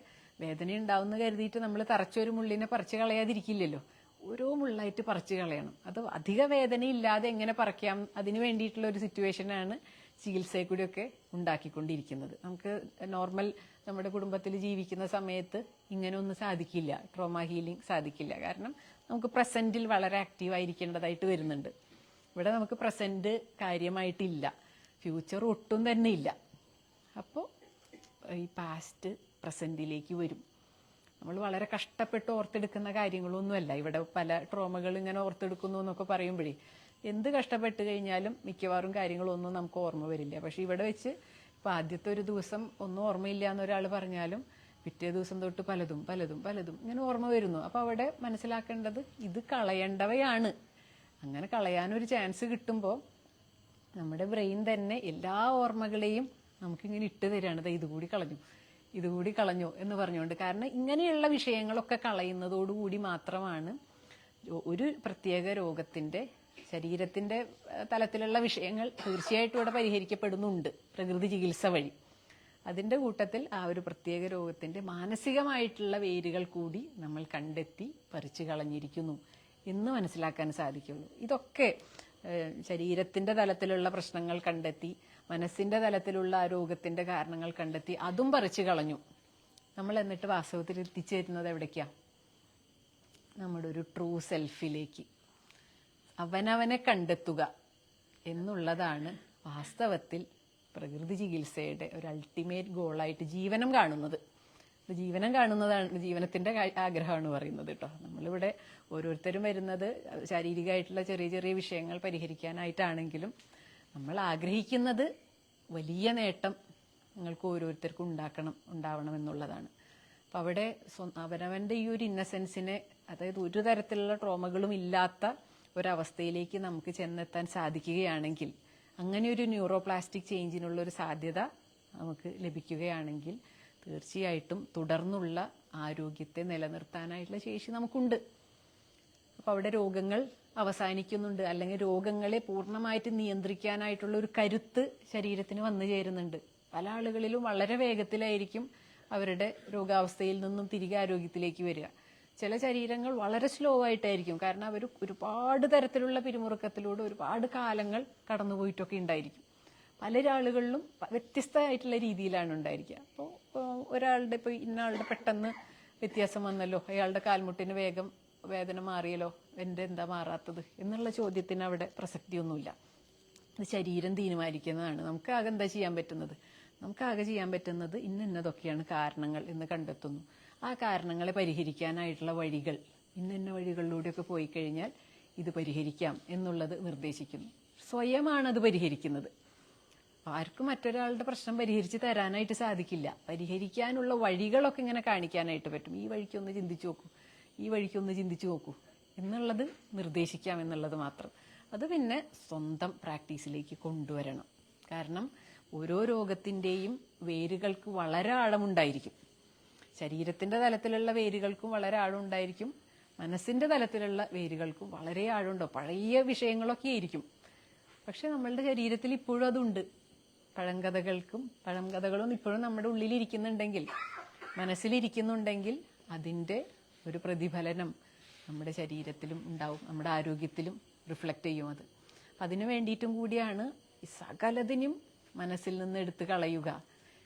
വേദന ഉണ്ടാവുന്ന കരുതിയിട്ട് നമ്മൾ തറച്ചൊരു മുള്ളിനെ പറിച്ച് കളയാതിരിക്കില്ലല്ലോ. ഓരോ മുള്ളായിട്ട് പറിച്ച് കളയണം. അത് അധിക വേദന ഇല്ലാതെ എങ്ങനെ പറിക്കാം, അതിന് വേണ്ടിയിട്ടുള്ള ഒരു സിറ്റുവേഷനാണ് ചികിത്സയെ കൂടിയൊക്കെ ഉണ്ടാക്കിക്കൊണ്ടിരിക്കുന്നത്. നമുക്ക് നോർമൽ നമ്മുടെ കുടുംബത്തിൽ ജീവിക്കുന്ന സമയത്ത് ഇങ്ങനെ ഒന്നും സാധിക്കില്ല, ട്രോമ ഹീലിംഗ് സാധിക്കില്ല. കാരണം നമുക്ക് പ്രസന്റിൽ വളരെ ആക്റ്റീവായിരിക്കേണ്ടതായിട്ട് വരുന്നുണ്ട്. ഇവിടെ നമുക്ക് പ്രസന്റ് കാര്യമായിട്ടില്ല, ഫ്യൂച്ചർ ഒട്ടും തന്നെ ഇല്ല. അപ്പോൾ ഈ പാസ്റ്റ് പ്രസന്റിലേക്ക് വരും. നമ്മൾ വളരെ കഷ്ടപ്പെട്ട് ഓർത്തെടുക്കുന്ന കാര്യങ്ങളൊന്നുമല്ല. ഇവിടെ പല ട്രോമകൾ ഇങ്ങനെ ഓർത്തെടുക്കുന്നു എന്നൊക്കെ പറയുമ്പോഴേ എന്ത് കഷ്ടപ്പെട്ട് കഴിഞ്ഞാലും മിക്കവാറും കാര്യങ്ങളൊന്നും നമുക്ക് ഓർമ്മ വരില്ല. പക്ഷെ ഇവിടെ വെച്ച് ഇപ്പം ആദ്യത്തെ ഒരു ദിവസം ഒന്നും ഓർമ്മയില്ല എന്നൊരാൾ പറഞ്ഞാലും പിറ്റേ ദിവസം തൊട്ട് പലതും പലതും പലതും ഇങ്ങനെ ഓർമ്മ വരുന്നു. അപ്പോൾ അവിടെ മനസ്സിലാക്കേണ്ടത് ഇത് കളയേണ്ടവയാണ്. അങ്ങനെ കളയാനൊരു ചാൻസ് കിട്ടുമ്പോൾ നമ്മുടെ ബ്രെയിൻ തന്നെ എല്ലാ ഓർമ്മകളെയും നമുക്കിങ്ങനെ ഇട്ട് തരികയാണ്. ഇതുകൂടി കളഞ്ഞു എന്ന് പറഞ്ഞുകൊണ്ട്. കാരണം ഇങ്ങനെയുള്ള വിഷയങ്ങളൊക്കെ കളയുന്നതോടുകൂടി മാത്രമാണ് ഒരു പ്രത്യേക രോഗത്തിന്റെ ശരീരത്തിന്റെ തലത്തിലുള്ള വിഷയങ്ങൾ തീർച്ചയായിട്ടും ഇവിടെ പരിഹരിക്കപ്പെടുന്നുണ്ട് പ്രകൃതി ചികിത്സ വഴി. അതിന്റെ കൂട്ടത്തിൽ ആ ഒരു പ്രത്യേക രോഗത്തിന്റെ മാനസികമായിട്ടുള്ള വേരുകൾ കൂടി നമ്മൾ കണ്ടെത്തി പറിച്ചു കളഞ്ഞിരിക്കുന്നു എന്ന് മനസ്സിലാക്കാൻ സാധിക്കുള്ളൂ. ഇതൊക്കെ ശരീരത്തിന്റെ തലത്തിലുള്ള പ്രശ്നങ്ങൾ കണ്ടെത്തി, മനസ്സിന്റെ തലത്തിലുള്ള ആ രോഗത്തിന്റെ കാരണങ്ങൾ കണ്ടെത്തി അതും പറിച്ചു കളഞ്ഞു. നമ്മൾ എന്നിട്ട് വാസ്തവത്തിൽ എത്തിച്ചേരുന്നത് എവിടേക്കാ? നമ്മുടെ ഒരു ട്രൂ സെൽഫിലേക്ക്, അവനവനെ കണ്ടെത്തുക എന്നുള്ളതാണ് വാസ്തവത്തിൽ പ്രകൃതി ചികിത്സയുടെ ഒരു അൾട്ടിമേറ്റ് ഗോളായിട്ട് ജീവനം കാണുന്നത്. ജീവനത്തിന്റെ ആഗ്രഹമാണ് പറയുന്നത് കേട്ടോ. നമ്മളിവിടെ ഓരോരുത്തരും വരുന്നത് ശാരീരികമായിട്ടുള്ള ചെറിയ ചെറിയ വിഷയങ്ങൾ പരിഹരിക്കാനായിട്ടാണെങ്കിലും നമ്മൾ ആഗ്രഹിക്കുന്നത് വലിയ നേട്ടം നിങ്ങൾക്ക് ഓരോരുത്തർക്കും ഉണ്ടാവണം എന്നുള്ളതാണ്. അപ്പം അവിടെ അവനവന്റെ ഈ ഒരു ഇന്നസെൻസിനെ, അതായത് ഒരു തരത്തിലുള്ള ട്രോമകളും ഇല്ലാത്ത ഒരവസ്ഥയിലേക്ക് നമുക്ക് ചെന്നെത്താൻ സാധിക്കുകയാണെങ്കിൽ, അങ്ങനെ ഒരു ന്യൂറോപ്ലാസ്റ്റിക് ചേഞ്ചിനുള്ള ഒരു സാധ്യത നമുക്ക് ലഭിക്കുകയാണെങ്കിൽ തീർച്ചയായിട്ടും തുടർന്നുള്ള ആരോഗ്യത്തെ നിലനിർത്താനായിട്ടുള്ള ശേഷി നമുക്കുണ്ട്. അപ്പോൾ അവിടെ രോഗങ്ങൾ അവസാനിക്കുന്നുണ്ട്, അല്ലെങ്കിൽ രോഗങ്ങളെ പൂർണ്ണമായിട്ട് നിയന്ത്രിക്കാനായിട്ടുള്ള ഒരു കരുത്ത് ശരീരത്തിന് വന്നു ചേരുന്നുണ്ട്. പല ആളുകളിലും വളരെ വേഗത്തിലായിരിക്കും അവരുടെ രോഗാവസ്ഥയിൽ നിന്നും തിരികെ ആരോഗ്യത്തിലേക്ക് വരിക. ചില ശരീരങ്ങൾ വളരെ സ്ലോ ആയിട്ടായിരിക്കും. കാരണം അവർ ഒരുപാട് തരത്തിലുള്ള പിരിമുറുക്കത്തിലൂടെ ഒരുപാട് കാലങ്ങൾ കടന്നുപോയിട്ടൊക്കെ ഉണ്ടായിരിക്കും. പല ആളുകളിലും വ്യത്യസ്തമായിട്ടുള്ള രീതിയിലാണ് ഉണ്ടായിരിക്കുക. അപ്പോൾ ഒരാളുടെ ഇപ്പോൾ ഇന്നയാളുടെ പെട്ടെന്ന് വ്യത്യാസം വന്നല്ലോ, അയാളുടെ കാൽമുട്ടിന് വേഗം വേദന മാറിയല്ലോ, എൻ്റെ എന്താ മാറാത്തത് എന്നുള്ള ചോദ്യത്തിന് അവിടെ പ്രസക്തിയൊന്നുമില്ല. ഇത് ശരീരം തീരുമാനിക്കുന്നതാണ്. നമുക്കാകെ എന്താ ചെയ്യാൻ പറ്റുന്നത്? നമുക്കാകെ ചെയ്യാൻ പറ്റുന്നത് ഇന്നതൊക്കെയാണ് കാരണങ്ങൾ എന്ന് കണ്ടെത്തുന്നു. ആ കാരണങ്ങളെ പരിഹരിക്കാനായിട്ടുള്ള വഴികൾ ഇന്ന വഴികളിലൂടെയൊക്കെ പോയി കഴിഞ്ഞാൽ ഇത് പരിഹരിക്കാം എന്നുള്ളത് നിർദ്ദേശിക്കുന്നു. സ്വയമാണത് പരിഹരിക്കുന്നത്. ആർക്കും മറ്റൊരാളുടെ പ്രശ്നം പരിഹരിച്ച് തരാനായിട്ട് സാധിക്കില്ല. പരിഹരിക്കാനുള്ള വഴികളൊക്കെ ഇങ്ങനെ കാണിക്കാനായിട്ട് പറ്റും. ഈ വഴിക്കൊന്ന് ചിന്തിച്ചു നോക്കൂ, ഈ വഴിക്കൊന്ന് ചിന്തിച്ചു നോക്കൂ എന്നുള്ളത് നിർദ്ദേശിക്കാം എന്നുള്ളത് മാത്രം. അത് പിന്നെ സ്വന്തം പ്രാക്ടീസിലേക്ക് കൊണ്ടുവരണം. കാരണം ഓരോ രോഗത്തിൻ്റെയും വേരുകൾക്ക് വളരെ ആഴമുണ്ടായിരിക്കും. ശരീരത്തിന്റെ തലത്തിലുള്ള വേരുകൾക്കും വളരെ ആഴമുണ്ടായിരിക്കും, മനസ്സിന്റെ തലത്തിലുള്ള വേരുകൾക്കും വളരെ ആഴമുണ്ടാവും. പഴയ വിഷയങ്ങളൊക്കെ ആയിരിക്കും. പക്ഷെ നമ്മളുടെ ശരീരത്തിൽ ഇപ്പോഴും അതുണ്ട്. പഴങ്കഥകളും ഇപ്പോഴും നമ്മുടെ ഉള്ളിലിരിക്കുന്നുണ്ടെങ്കിൽ, മനസ്സിലിരിക്കുന്നുണ്ടെങ്കിൽ അതിൻ്റെ ഒരു പ്രതിഫലനം നമ്മുടെ ശരീരത്തിലും ഉണ്ടാവും, നമ്മുടെ ആരോഗ്യത്തിലും റിഫ്ലക്റ്റ് ചെയ്യും. അത് അതിനു വേണ്ടിയിട്ടും കൂടിയാണ് ഈ സകലതിനും മനസ്സിൽ നിന്ന് എടുത്തു കളയുക.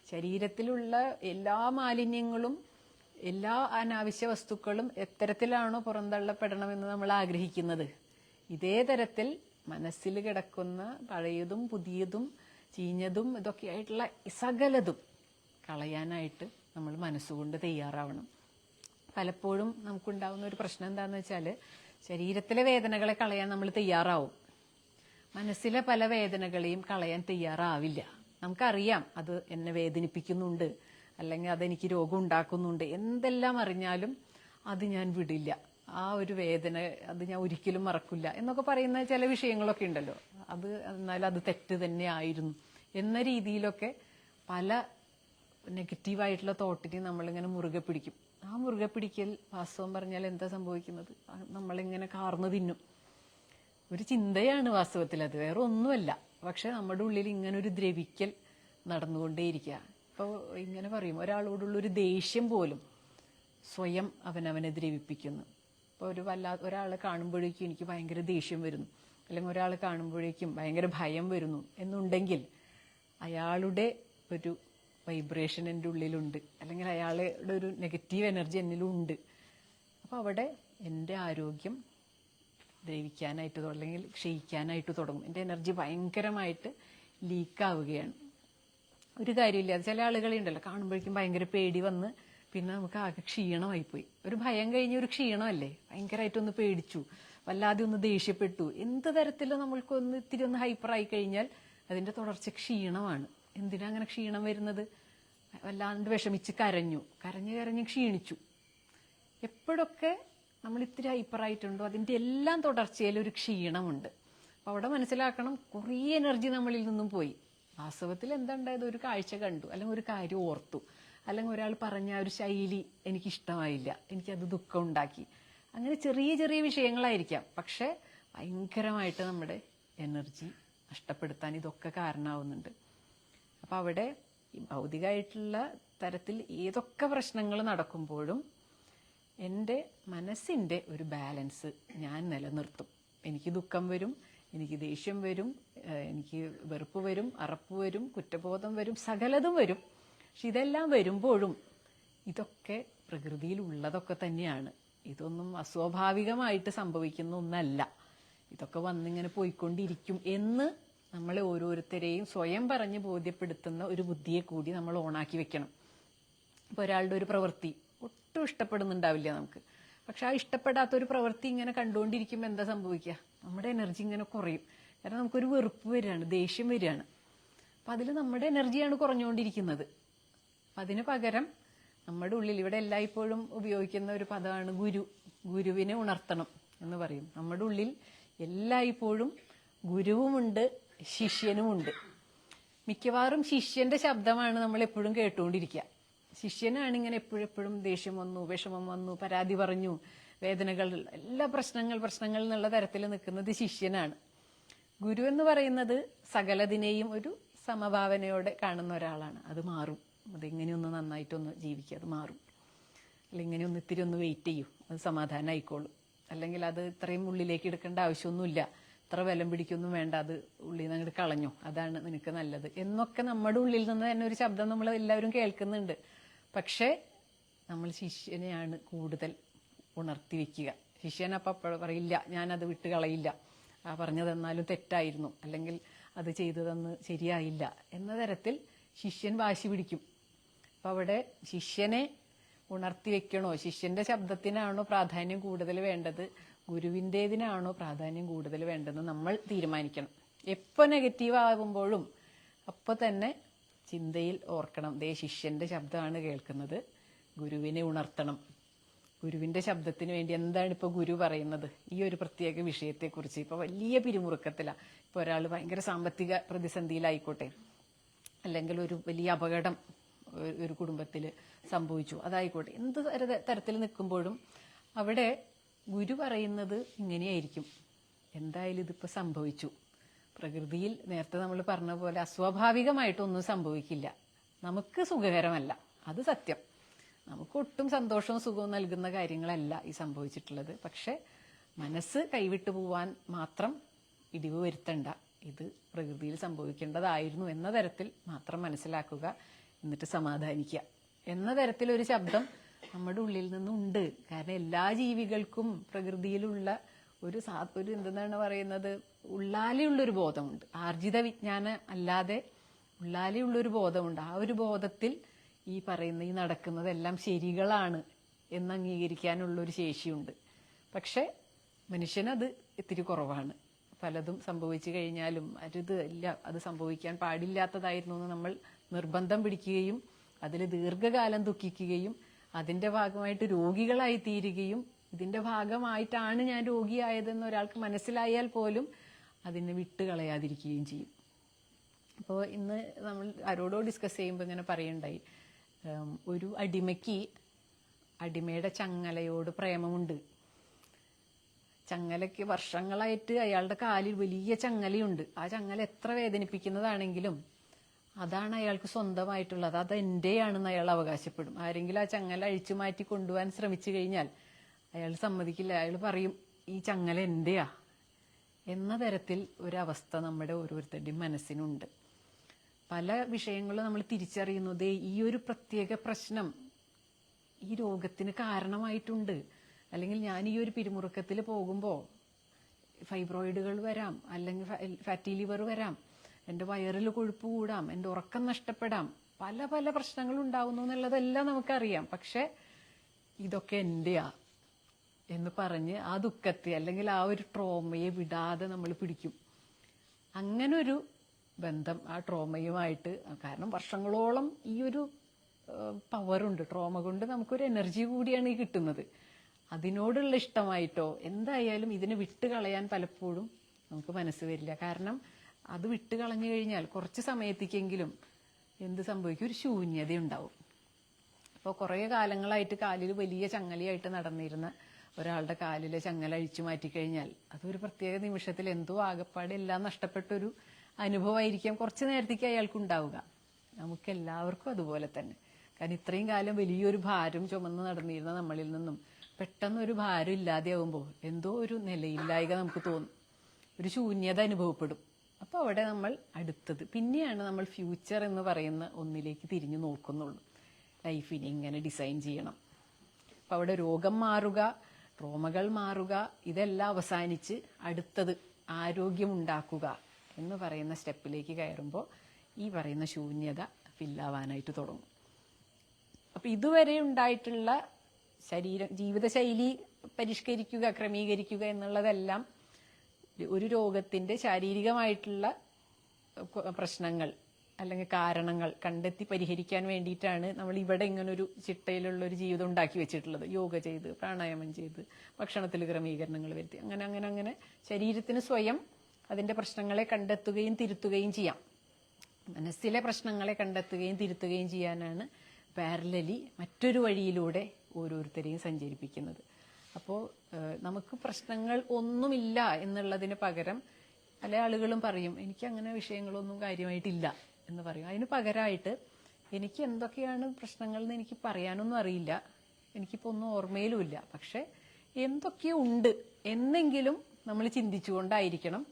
ശരീരത്തിലുള്ള എല്ലാ മാലിന്യങ്ങളും എല്ലാ അനാവശ്യ വസ്തുക്കളും എത്തരത്തിലാണോ പുറന്തള്ളപ്പെടണമെന്ന് നമ്മൾ ആഗ്രഹിക്കുന്നത്, ഇതേ തരത്തിൽ മനസ്സിൽ കിടക്കുന്ന പഴയതും പുതിയതും ചീഞ്ഞതും ഇതൊക്കെ ആയിട്ടുള്ള സകലതും കളയാനായിട്ട് നമ്മൾ മനസ്സുകൊണ്ട് തയ്യാറാവണം. പലപ്പോഴും നമുക്കുണ്ടാവുന്ന ഒരു പ്രശ്നം എന്താണെന്ന് വെച്ചാൽ, ശരീരത്തിലെ വേദനകളെ കളയാൻ നമ്മൾ തയ്യാറാവും, മനസ്സിലെ പല വേദനകളെയും കളയാൻ തയ്യാറാവില്ല. നമുക്കറിയാം അത് എന്നെ വേദനിപ്പിക്കുന്നുണ്ട്, അല്ലെങ്കിൽ അതെനിക്ക് രോഗം ഉണ്ടാക്കുന്നുണ്ട്, എന്തെല്ലാം അറിഞ്ഞാലും അത് ഞാൻ വിടില്ല, ആ ഒരു വേദന അത് ഞാൻ ഒരിക്കലും മറക്കില്ല എന്നൊക്കെ പറയുന്ന ചില വിഷയങ്ങളൊക്കെ ഉണ്ടല്ലോ. അത് എന്നാലും അത് തെറ്റ് തന്നെ ആയിരുന്നു എന്ന രീതിയിലൊക്കെ പല നെഗറ്റീവായിട്ടുള്ള തോട്ടിനെ നമ്മളിങ്ങനെ മുറുകെ പിടിക്കും. ആ മുറുകെ പിടിക്കൽ വാസ്തവം പറഞ്ഞാൽ എന്താ സംഭവിക്കുന്നത്? നമ്മളിങ്ങനെ കാർന്നു തിന്നും. ഒരു ചിന്തയാണ് വാസ്തവത്തിൽ, അത് വേറെ ഒന്നുമല്ല. പക്ഷെ നമ്മുടെ ഉള്ളിൽ ഇങ്ങനെ ഒരു ദ്രവിക്കൽ നടന്നുകൊണ്ടേയിരിക്കുക. ഇപ്പോൾ ഇങ്ങനെ പറയും, ഒരാളോടുള്ളൊരു ദേഷ്യം പോലും സ്വയം അവനവനെ ദ്രവിപ്പിക്കുന്നു. ഇപ്പോൾ ഒരാളെ കാണുമ്പോഴേക്കും എനിക്ക് ഭയങ്കര ദേഷ്യം വരുന്നു, അല്ലെങ്കിൽ ഒരാളെ കാണുമ്പോഴേക്കും ഭയങ്കര ഭയം വരുന്നു എന്നുണ്ടെങ്കിൽ അയാളുടെ ഒരു വൈബ്രേഷൻ എൻ്റെ ഉള്ളിലുണ്ട്, അല്ലെങ്കിൽ അയാളുടെ ഒരു നെഗറ്റീവ് എനർജി എന്നിലും ഉണ്ട്. അപ്പോൾ അവിടെ എൻ്റെ ആരോഗ്യം ദ്രവിക്കാനായിട്ട് അല്ലെങ്കിൽ ക്ഷയിക്കാനായിട്ട് തുടങ്ങും. എൻ്റെ എനർജി ഭയങ്കരമായിട്ട് ലീക്കാവുകയാണ്. ഒരു കാര്യമില്ല. ചില ആളുകളുണ്ടല്ലോ, കാണുമ്പോഴേക്കും ഭയങ്കര പേടി വന്ന് പിന്നെ നമുക്ക് ആകെ ക്ഷീണമായിപ്പോയി. ഒരു ഭയം കഴിഞ്ഞ ഒരു ക്ഷീണമല്ലേ, ഭയങ്കരമായിട്ടൊന്ന് പേടിച്ചു, വല്ലാതെ ഒന്ന് ദേഷ്യപ്പെട്ടു, എന്ത് തരത്തിലും നമ്മൾക്കൊന്ന് ഇത്തിരി ഒന്ന് ഹൈപ്പറായി കഴിഞ്ഞാൽ അതിൻ്റെ തുടർച്ച ക്ഷീണമാണ്. എന്തിനാ അങ്ങനെ ക്ഷീണം വരുന്നത്? വല്ലാണ്ട് വിഷമിച്ച് കരഞ്ഞ് ക്ഷീണിച്ചു. എപ്പോഴൊക്കെ നമ്മൾ ഇത്തിരി ഹൈപ്പറായിട്ടുണ്ടോ അതിൻ്റെ എല്ലാം തുടർച്ചയിൽ ഒരു ക്ഷീണമുണ്ട്. അപ്പം അവിടെ മനസ്സിലാക്കണം, കുറേ എനർജി നമ്മളിൽ നിന്നും പോയി. വാസ്തവത്തിൽ എന്താ ഉണ്ടായത്? ഒരു കാഴ്ച കണ്ടു, അല്ലെങ്കിൽ ഒരു കാര്യം ഓർത്തു, അല്ലെങ്കിൽ ഒരാൾ പറഞ്ഞ ഒരു ശൈലി എനിക്കിഷ്ടമായില്ല, എനിക്കത് ദുഃഖം ഉണ്ടാക്കി. അങ്ങനെ ചെറിയ ചെറിയ വിഷയങ്ങളായിരിക്കാം, പക്ഷെ ഭയങ്കരമായിട്ട് നമ്മുടെ എനർജി നഷ്ടപ്പെടുത്താൻ ഇതൊക്കെ കാരണമാവുന്നുണ്ട്. അപ്പം അവിടെ ഭൗതികമായിട്ടുള്ള തരത്തിൽ ഏതൊക്കെ പ്രശ്നങ്ങൾ നടക്കുമ്പോഴും എൻ്റെ മനസ്സിൻ്റെ ഒരു ബാലൻസ് ഞാൻ നിലനിർത്തും. എനിക്ക് ദുഃഖം വരും, എനിക്ക് ദേഷ്യം വരും, എനിക്ക് വെറുപ്പ് വരും, അറപ്പ് വരും, കുറ്റബോധം വരും, സകലതും വരും. പക്ഷെ ഇതെല്ലാം വരുമ്പോഴും ഇതൊക്കെ പ്രകൃതിയിലുള്ളതൊക്കെ തന്നെയാണ്. ഇതൊന്നും അസ്വാഭാവികമായിട്ട് സംഭവിക്കുന്ന ഒന്നല്ല. ഇതൊക്കെ വന്നിങ്ങനെ പോയിക്കൊണ്ടിരിക്കും എന്ന് നമ്മളെ ഓരോരുത്തരെയും സ്വയം പറഞ്ഞ് ബോധ്യപ്പെടുത്തുന്ന ഒരു ബുദ്ധിയെ കൂടി നമ്മൾ ഓണാക്കി വെക്കണം. ഇപ്പോൾ ഒരാളുടെ ഒരു പ്രവൃത്തി ഒട്ടും ഇഷ്ടപ്പെടുന്നുണ്ടാവില്ല നമുക്ക്. പക്ഷെ ആ ഇഷ്ടപ്പെടാത്തൊരു പ്രവൃത്തി ഇങ്ങനെ കണ്ടുകൊണ്ടിരിക്കുമ്പോൾ എന്താ സംഭവിക്കുക? നമ്മുടെ എനർജി ഇങ്ങനെ കുറയും. കാരണം നമുക്കൊരു വെറുപ്പ് വരികയാണ്, ദേഷ്യം വരികയാണ്. അപ്പം അതിൽ നമ്മുടെ എനർജിയാണ് കുറഞ്ഞുകൊണ്ടിരിക്കുന്നത്. അതിന് പകരം നമ്മുടെ ഉള്ളിൽ, ഇവിടെ എല്ലായ്പ്പോഴും ഉപയോഗിക്കുന്ന ഒരു പദമാണ് ഗുരുവിനെ ഉണർത്തണം എന്ന് പറയും. നമ്മുടെ ഉള്ളിൽ എല്ലായ്പ്പോഴും ഗുരുവുമുണ്ട്, ശിഷ്യനുമുണ്ട്. മിക്കവാറും ശിഷ്യന്റെ ശബ്ദമാണ് നമ്മൾ എപ്പോഴും കേട്ടുകൊണ്ടിരിക്കുക. ശിഷ്യനാണ് ഇങ്ങനെ എപ്പോഴെപ്പോഴും ദേഷ്യം വന്നു, വിഷമം വന്നു, പരാതി പറഞ്ഞു, വേദനകൾ, എല്ലാ പ്രശ്നങ്ങൾ എന്നുള്ള തരത്തിൽ നിൽക്കുന്നത് ശിഷ്യനാണ്. ഗുരു എന്ന് പറയുന്നത് സകലതിനെയും ഒരു സമഭാവനയോടെ കാണുന്ന ഒരാളാണ്. അത് മാറും. അതിങ്ങനെയൊന്ന് നന്നായിട്ടൊന്ന് ജീവിക്കുക, അത് മാറും. അല്ലെങ്കിൽ ഇങ്ങനെ ഒന്ന് ഇത്തിരി ഒന്ന് വെയിറ്റ് ചെയ്യൂ, അത് സമാധാനം ആയിക്കോളും. അല്ലെങ്കിൽ അത് ഇത്രയും ഉള്ളിലേക്ക് എടുക്കേണ്ട ആവശ്യമൊന്നുമില്ല, ഇത്ര ബലം പിടിക്കൊന്നും വേണ്ട, അത് ഉള്ളിൽ നിന്ന് അങ്ങോട്ട് കളഞ്ഞു, അതാണ് നിനക്ക് നല്ലത് എന്നൊക്കെ നമ്മുടെ ഉള്ളിൽ നിന്ന് തന്നെ ഒരു ശബ്ദം നമ്മൾ എല്ലാവരും കേൾക്കുന്നുണ്ട്. പക്ഷേ നമ്മൾ ശിഷ്യനെയാണ് കൂടുതൽ ഉണർത്തി വെക്കുക. ശിഷ്യൻ അപ്പം പറയില്ല, ഞാനത് വിട്ട് കളയില്ല, ആ പറഞ്ഞതെന്നാലും തെറ്റായിരുന്നു, അല്ലെങ്കിൽ അത് ചെയ്തതെന്ന് ശരിയായില്ല എന്ന തരത്തിൽ ശിഷ്യൻ വാശി പിടിക്കും. അപ്പം അവിടെ ശിഷ്യനെ ഉണർത്തി വെക്കണോ, ശിഷ്യന്റെ ശബ്ദത്തിനാണോ പ്രാധാന്യം കൂടുതൽ വേണ്ടത്, ഗുരുവിൻ്റെതിനാണോ പ്രാധാന്യം കൂടുതൽ വേണ്ടതെന്ന് നമ്മൾ തീരുമാനിക്കണം. എപ്പോൾ നെഗറ്റീവ് ആകുമ്പോഴും അപ്പോൾ തന്നെ ചിന്തയിൽ ഓർക്കണം, ദേ ശിഷ്യന്റെ ശബ്ദമാണ് കേൾക്കുന്നത്, ഗുരുവിനെ ഉണർത്തണം. ഗുരുവിന്റെ ശബ്ദത്തിന് വേണ്ടി എന്താണ് ഇപ്പോൾ ഗുരു പറയുന്നത് ഈ ഒരു പ്രത്യേക വിഷയത്തെക്കുറിച്ച്? ഇപ്പോൾ വലിയ പിരിമുറുക്കത്തിലാണ്. ഇപ്പോൾ ഒരാൾ ഭയങ്കര സാമ്പത്തിക പ്രതിസന്ധിയിലായിക്കോട്ടെ, അല്ലെങ്കിൽ ഒരു വലിയ അപകടം ഒരു കുടുംബത്തിൽ സംഭവിച്ചു, അതായിക്കോട്ടെ, എന്ത് തരത്തിൽ നിൽക്കുമ്പോഴും അവിടെ ഗുരു പറയുന്നത് ഇങ്ങനെയായിരിക്കും, എന്തായാലും ഇതിപ്പോൾ സംഭവിച്ചു. പ്രകൃതിയിൽ നേരത്തെ നമ്മൾ പറഞ്ഞ പോലെ അസ്വാഭാവികമായിട്ടൊന്നും സംഭവിക്കില്ല, നമുക്ക് സുഖകരമല്ല, അത് സത്യം. നമുക്ക് ഒട്ടും സന്തോഷവും സുഖവും നൽകുന്ന കാര്യങ്ങളല്ല ഈ സംഭവിച്ചിട്ടുള്ളത്. പക്ഷെ മനസ്സ് കൈവിട്ടു പോവാൻ മാത്രം ഇടിവ് വരുത്തണ്ട, ഇത് പ്രകൃതിയിൽ സംഭവിക്കേണ്ടതായിരുന്നു എന്ന തരത്തിൽ മാത്രം മനസ്സിലാക്കുക, എന്നിട്ട് സമാധാനിക്കുക എന്ന തരത്തിലൊരു ശബ്ദം നമ്മുടെ ഉള്ളിൽ നിന്നുണ്ട്. കാരണം എല്ലാ ജീവികൾക്കും പ്രകൃതിയിലുള്ള ഒരു എന്താണ് പറയുന്നത്, ഉള്ളാലെയുള്ളൊരു ബോധമുണ്ട്. ആർജിത വിജ്ഞാനം അല്ലാതെ ഉള്ളാലെയുള്ളൊരു ബോധമുണ്ട്. ആ ഒരു ബോധത്തിൽ ഈ പറയുന്ന ഈ നടക്കുന്നതെല്ലാം ശരികളാണ് എന്ന് അംഗീകരിക്കാനുള്ളൊരു ശേഷിയുണ്ട്. പക്ഷെ മനുഷ്യനത് ഇത്തിരി കുറവാണ്. പലതും സംഭവിച്ചു കഴിഞ്ഞാലും ഇല്ല, അത് സംഭവിക്കാൻ പാടില്ലാത്തതായിരുന്നു എന്ന് നമ്മൾ നിർബന്ധം പിടിക്കുകയും അതിൽ ദീർഘകാലം ദുഃഖിക്കുകയും അതിന്റെ ഭാഗമായിട്ട് രോഗികളായി തീരുകയും ഇതിന്റെ ഭാഗമായിട്ടാണ് ഞാൻ രോഗിയായതെന്ന് ഒരാൾക്ക് മനസ്സിലായാൽ പോലും അതിനെ വിട്ടുകളയാതിരിക്കുകയും ചെയ്യും. അപ്പോൾ ഇന്ന് നമ്മൾ ആരോടോ ഡിസ്കസ് ചെയ്യുമ്പോൾ ഇങ്ങനെ പറയുണ്ടായി, ഒരു അടിമയ്ക്ക് അടിമയുടെ ചങ്ങലയോട് പ്രേമമുണ്ട്. ചങ്ങലയ്ക്ക് വർഷങ്ങളായിട്ട് അയാളുടെ കാലിൽ വലിയ ചങ്ങലയുണ്ട്. ആ ചങ്ങല എത്ര വേദനിപ്പിക്കുന്നതാണെങ്കിലും അതാണ് അയാൾക്ക് സ്വന്തമായിട്ടുള്ളത്, അത് എന്റെയാണെന്ന് അയാൾ അവകാശപ്പെടും. ആരെങ്കിലും ആ ചങ്ങല അഴിച്ചു മാറ്റി കൊണ്ടുപോകാൻ ശ്രമിച്ചു കഴിഞ്ഞാൽ അയാൾ സമ്മതിക്കില്ല. അയാൾ പറയും ഈ ചങ്ങല എന്റെയാ എന്ന തരത്തിൽ ഒരവസ്ഥ നമ്മുടെ ഓരോരുത്തരുടെയും മനസ്സിനുണ്ട്. പല വിഷയങ്ങളും നമ്മൾ തിരിച്ചറിയുന്നത് ഈ ഒരു പ്രത്യേക പ്രശ്നം ഈ രോഗത്തിന് കാരണമായിട്ടുണ്ട്. അല്ലെങ്കിൽ ഞാൻ ഈ ഒരു പിരിമുറുക്കത്തിൽ പോകുമ്പോൾ ഫൈബ്രോയിഡുകൾ വരാം, അല്ലെങ്കിൽ ഫാറ്റി ലിവർ വരാം, എൻ്റെ വയറിൽ കൊഴുപ്പ് കൂടാം, എൻ്റെ ഉറക്കം നഷ്ടപ്പെടാം, പല പല പ്രശ്നങ്ങൾ ഉണ്ടാവുന്നു എന്നുള്ളതെല്ലാം നമുക്കറിയാം. പക്ഷെ ഇതൊക്കെ എന്റെയാ എന്ന് പറഞ്ഞ് ആ ദുഃഖത്തെ അല്ലെങ്കിൽ ആ ഒരു ട്രോമയെ വിടാതെ നമ്മൾ പിടിക്കും. അങ്ങനൊരു ബന്ധം ആ ട്രോമയുമായിട്ട്, കാരണം വർഷങ്ങളോളം ഈ ഒരു പവറുണ്ട് ട്രോമ കൊണ്ട്, നമുക്കൊരു എനർജി കൂടിയാണ് ഈ കിട്ടുന്നത്. അതിനോടുള്ള ഇഷ്ടമായിട്ടോ എന്തായാലും ഇതിനെ വിട്ട് കളയാൻ പലപ്പോഴും നമുക്ക് മനസ്സ് വരില്ല. കാരണം അത് വിട്ട് കളഞ്ഞു കഴിഞ്ഞാൽ കുറച്ച് സമയത്തേക്കെങ്കിലും എന്ത് സംഭവിക്കും, ഒരു ശൂന്യത ഉണ്ടാവും. അപ്പോൾ കുറേ കാലങ്ങളായിട്ട് കാലിൽ വലിയ ചങ്ങലയായിട്ട് നടന്നിരുന്ന ഒരാളുടെ കാലിലെ ചങ്ങല അഴിച്ചു മാറ്റിക്കഴിഞ്ഞാൽ അതൊരു പ്രത്യേക നിമിഷത്തിൽ എന്തോ ആകപ്പാടെ എല്ലാം നഷ്ടപ്പെട്ടൊരു അനുഭവമായിരിക്കാം കുറച്ചു നേരത്തേക്ക് അയാൾക്കുണ്ടാവുക. നമുക്കെല്ലാവർക്കും അതുപോലെ തന്നെ. കാരണം ഇത്രയും കാലം വലിയൊരു ഭാരം ചുമന്ന് നടന്നിരുന്ന നമ്മളിൽ നിന്നും പെട്ടെന്നൊരു ഭാരം ഇല്ലാതെയാവുമ്പോൾ എന്തോ ഒരു നിലയില്ലായ്ക നമുക്ക് തോന്നും, ഒരു ശൂന്യത അനുഭവപ്പെടും. അപ്പോൾ അവിടെ നമ്മൾ അടുത്തത് പിന്നെയാണ് നമ്മൾ ഫ്യൂച്ചർ എന്ന് പറയുന്ന ഒന്നിലേക്ക് തിരിഞ്ഞു നോക്കുന്നുള്ളൂ. ലൈഫിനെ ഇങ്ങനെ ഡിസൈൻ ചെയ്യണം. അപ്പോൾ അവിടെ രോഗം മാറുക, ട്രോമകൾ മാറുക, ഇതെല്ലാം അവസാനിച്ച് അടുത്തത് ആരോഗ്യമുണ്ടാക്കുക എന്ന് പറയുന്ന സ്റ്റെപ്പിലേക്ക് കയറുമ്പോൾ ഈ പറയുന്ന ശൂന്യത ഫില്ലാവാനായിട്ട് തുടങ്ങും. അപ്പം ഇതുവരെ ഉണ്ടായിട്ടുള്ള ജീവിതശൈലി പരിഷ്കരിക്കുക, ക്രമീകരിക്കുക എന്നുള്ളതെല്ലാം ഒരു രോഗത്തിന്റെ ശാരീരികമായിട്ടുള്ള പ്രശ്നങ്ങൾ അല്ലെങ്കിൽ കാരണങ്ങൾ കണ്ടെത്തി പരിഹരിക്കാൻ വേണ്ടിയിട്ടാണ് നമ്മൾ ഇവിടെ ഇങ്ങനൊരു ചിട്ടയിലുള്ള ഒരു ജീവിതം ഉണ്ടാക്കി വെച്ചിട്ടുള്ളത്. യോഗ ചെയ്ത്, പ്രാണായാമം ചെയ്ത്, ഭക്ഷണത്തിൽ ക്രമീകരണങ്ങൾ വരുത്തി, അങ്ങനെ അങ്ങനെ അങ്ങനെ ശരീരത്തിന് സ്വയം അതിന്റെ പ്രശ്നങ്ങളെ കണ്ടെത്തുകയും തിരുത്തുകയും ചെയ്യാം. മനസ്സിലെ പ്രശ്നങ്ങളെ കണ്ടെത്തുകയും തിരുത്തുകയും ചെയ്യാനാണ് പാരലലി മറ്റൊരു വഴിയിലൂടെ ഓരോരുത്തരെയും സഞ്ചരിപ്പിക്കുന്നത്. അപ്പോൾ നമുക്ക് പ്രശ്നങ്ങൾ ഒന്നുമില്ല എന്നുള്ളതിന് പകരം പല ആളുകളും പറയും എനിക്ക് അങ്ങനെ വിഷയങ്ങളൊന്നും കാര്യമായിട്ടില്ല എന്ന് പറയും. അതിന് പകരമായിട്ട് എനിക്ക് എന്തൊക്കെയാണ് പ്രശ്നങ്ങൾ എന്ന് എനിക്ക് പറയാനൊന്നും അറിയില്ല, എനിക്കിപ്പോൾ ഒന്നും ഓർമ്മയിലുമില്ല, പക്ഷെ എന്തൊക്കെയോ ഉണ്ട് എന്നെങ്കിലും നമ്മൾ ചിന്തിച്ചുകൊണ്ടായിരിക്കണം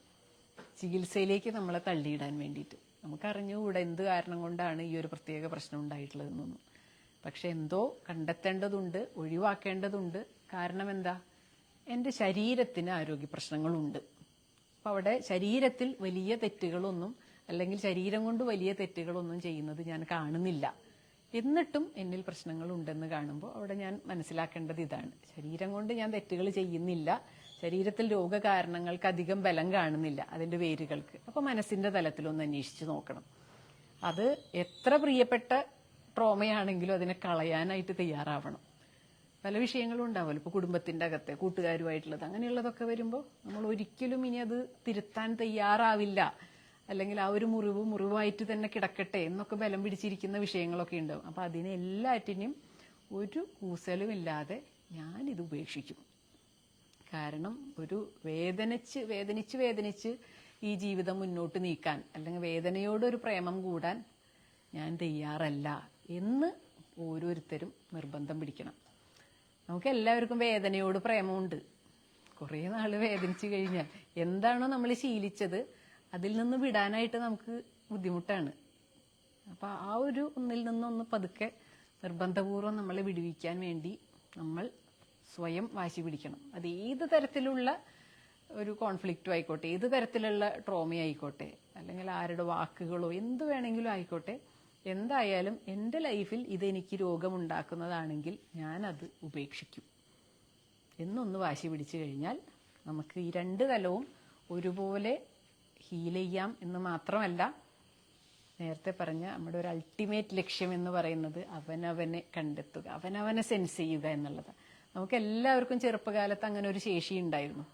ചികിത്സയിലേക്ക് നമ്മളെ തള്ളിയിടാൻ വേണ്ടിയിട്ട്. നമുക്കറിഞ്ഞുകൂടെ എന്ത് കാരണം കൊണ്ടാണ് ഈ ഒരു പ്രത്യേക പ്രശ്നം ഉണ്ടായിട്ടുള്ളതെന്നൊന്നും. പക്ഷെ എന്തോ കണ്ടെത്തേണ്ടതുണ്ട്, ഒഴിവാക്കേണ്ടതുണ്ട്. കാരണം എന്താ, എൻ്റെ ശരീരത്തിന് ആരോഗ്യ പ്രശ്നങ്ങളുണ്ട്. അപ്പം അവിടെ ശരീരത്തിൽ വലിയ തെറ്റുകളൊന്നും അല്ലെങ്കിൽ ശരീരം കൊണ്ട് വലിയ തെറ്റുകളൊന്നും ചെയ്യുന്നത് ഞാൻ കാണുന്നില്ല. എന്നിട്ടും എന്നിൽ പ്രശ്നങ്ങളുണ്ടെന്ന് കാണുമ്പോൾ അവിടെ ഞാൻ മനസ്സിലാക്കേണ്ടത് ഇതാണ്, ശരീരം കൊണ്ട് ഞാൻ തെറ്റുകൾ ചെയ്യുന്നില്ല, ശരീരത്തിൽ രോഗകാരണങ്ങൾക്ക് അധികം ബലം കാണുന്നില്ല അതിന്റെ വേരുകൾക്ക്. അപ്പൊ മനസ്സിന്റെ തലത്തിലൊന്ന് അന്വേഷിച്ച് നോക്കണം. അത് എത്ര പ്രിയപ്പെട്ട ട്രോമയാണെങ്കിലും അതിനെ കളയാനായിട്ട് തയ്യാറാവണം. പല വിഷയങ്ങളും ഉണ്ടാവുമല്ലോ, ഇപ്പൊ കുടുംബത്തിന്റെ അകത്തെ കൂട്ടുകാരുമായിട്ടുള്ളത്, അങ്ങനെയുള്ളതൊക്കെ വരുമ്പോൾ നമ്മൾ ഒരിക്കലും ഇനി അത് തിരുത്താൻ തയ്യാറാവില്ല, അല്ലെങ്കിൽ ആ ഒരു മുറിവായിട്ട് തന്നെ കിടക്കട്ടെ എന്നൊക്കെ ബലം പിടിച്ചിരിക്കുന്ന വിഷയങ്ങളൊക്കെ ഉണ്ടാവും. അപ്പൊ അതിനെല്ലാറ്റിനും ഒരു കൂസലുമില്ലാതെ ഞാനിത് ഉപേക്ഷിക്കും. കാരണം ഒരു വേദനിച്ച് ഈ ജീവിതം മുന്നോട്ട് നീക്കാൻ അല്ലെങ്കിൽ വേദനയോടൊരു പ്രേമം കൂടാൻ ഞാൻ തയ്യാറല്ല എന്ന് ഓരോരുത്തരും നിർബന്ധം പിടിക്കണം. നമുക്ക് എല്ലാവർക്കും വേദനയോട് പ്രേമമുണ്ട്. കുറേ നാൾ വേദനിച്ചു കഴിഞ്ഞാൽ എന്താണോ നമ്മൾ ശീലിച്ചത് അതിൽ നിന്ന് വിടാനായിട്ട് നമുക്ക് ബുദ്ധിമുട്ടാണ്. അപ്പൊ ആ ഒരു ഒന്നിൽ നിന്നൊന്ന് പതുക്കെ നിർബന്ധപൂർവ്വം നമ്മളെ വിടുവിക്കാൻ വേണ്ടി നമ്മൾ സ്വയം വാശി പിടിക്കണം. അത് ഏത് തരത്തിലുള്ള ഒരു കോൺഫ്ലിക്റ്റും ആയിക്കോട്ടെ, ഏത് തരത്തിലുള്ള ട്രോമയായിക്കോട്ടെ, അല്ലെങ്കിൽ ആരുടെ വാക്കുകളോ എന്ത് വേണമെങ്കിലും ആയിക്കോട്ടെ, എന്തായാലും എൻ്റെ ലൈഫിൽ ഇതെനിക്ക് രോഗമുണ്ടാക്കുന്നതാണെങ്കിൽ ഞാനത് ഉപേക്ഷിക്കും എന്നൊന്ന് വാശി പിടിച്ചു കഴിഞ്ഞാൽ നമുക്ക് ഈ രണ്ട് തലവും ഒരുപോലെ ഹീൽ ചെയ്യാം എന്ന് മാത്രമല്ല, നേരത്തെ പറഞ്ഞ നമ്മുടെ ഒരു അൾട്ടിമേറ്റ് ലക്ഷ്യം എന്ന് പറയുന്നത് അവനവനെ കണ്ടെത്തുക, അവനവനെ സെൻസ് ചെയ്യുക എന്നുള്ളതാണ്. നമുക്ക് എല്ലാവർക്കും ചെറുപ്പകാലത്ത് അങ്ങനെ ഒരു ശേഷി ഉണ്ടായിരുന്നു.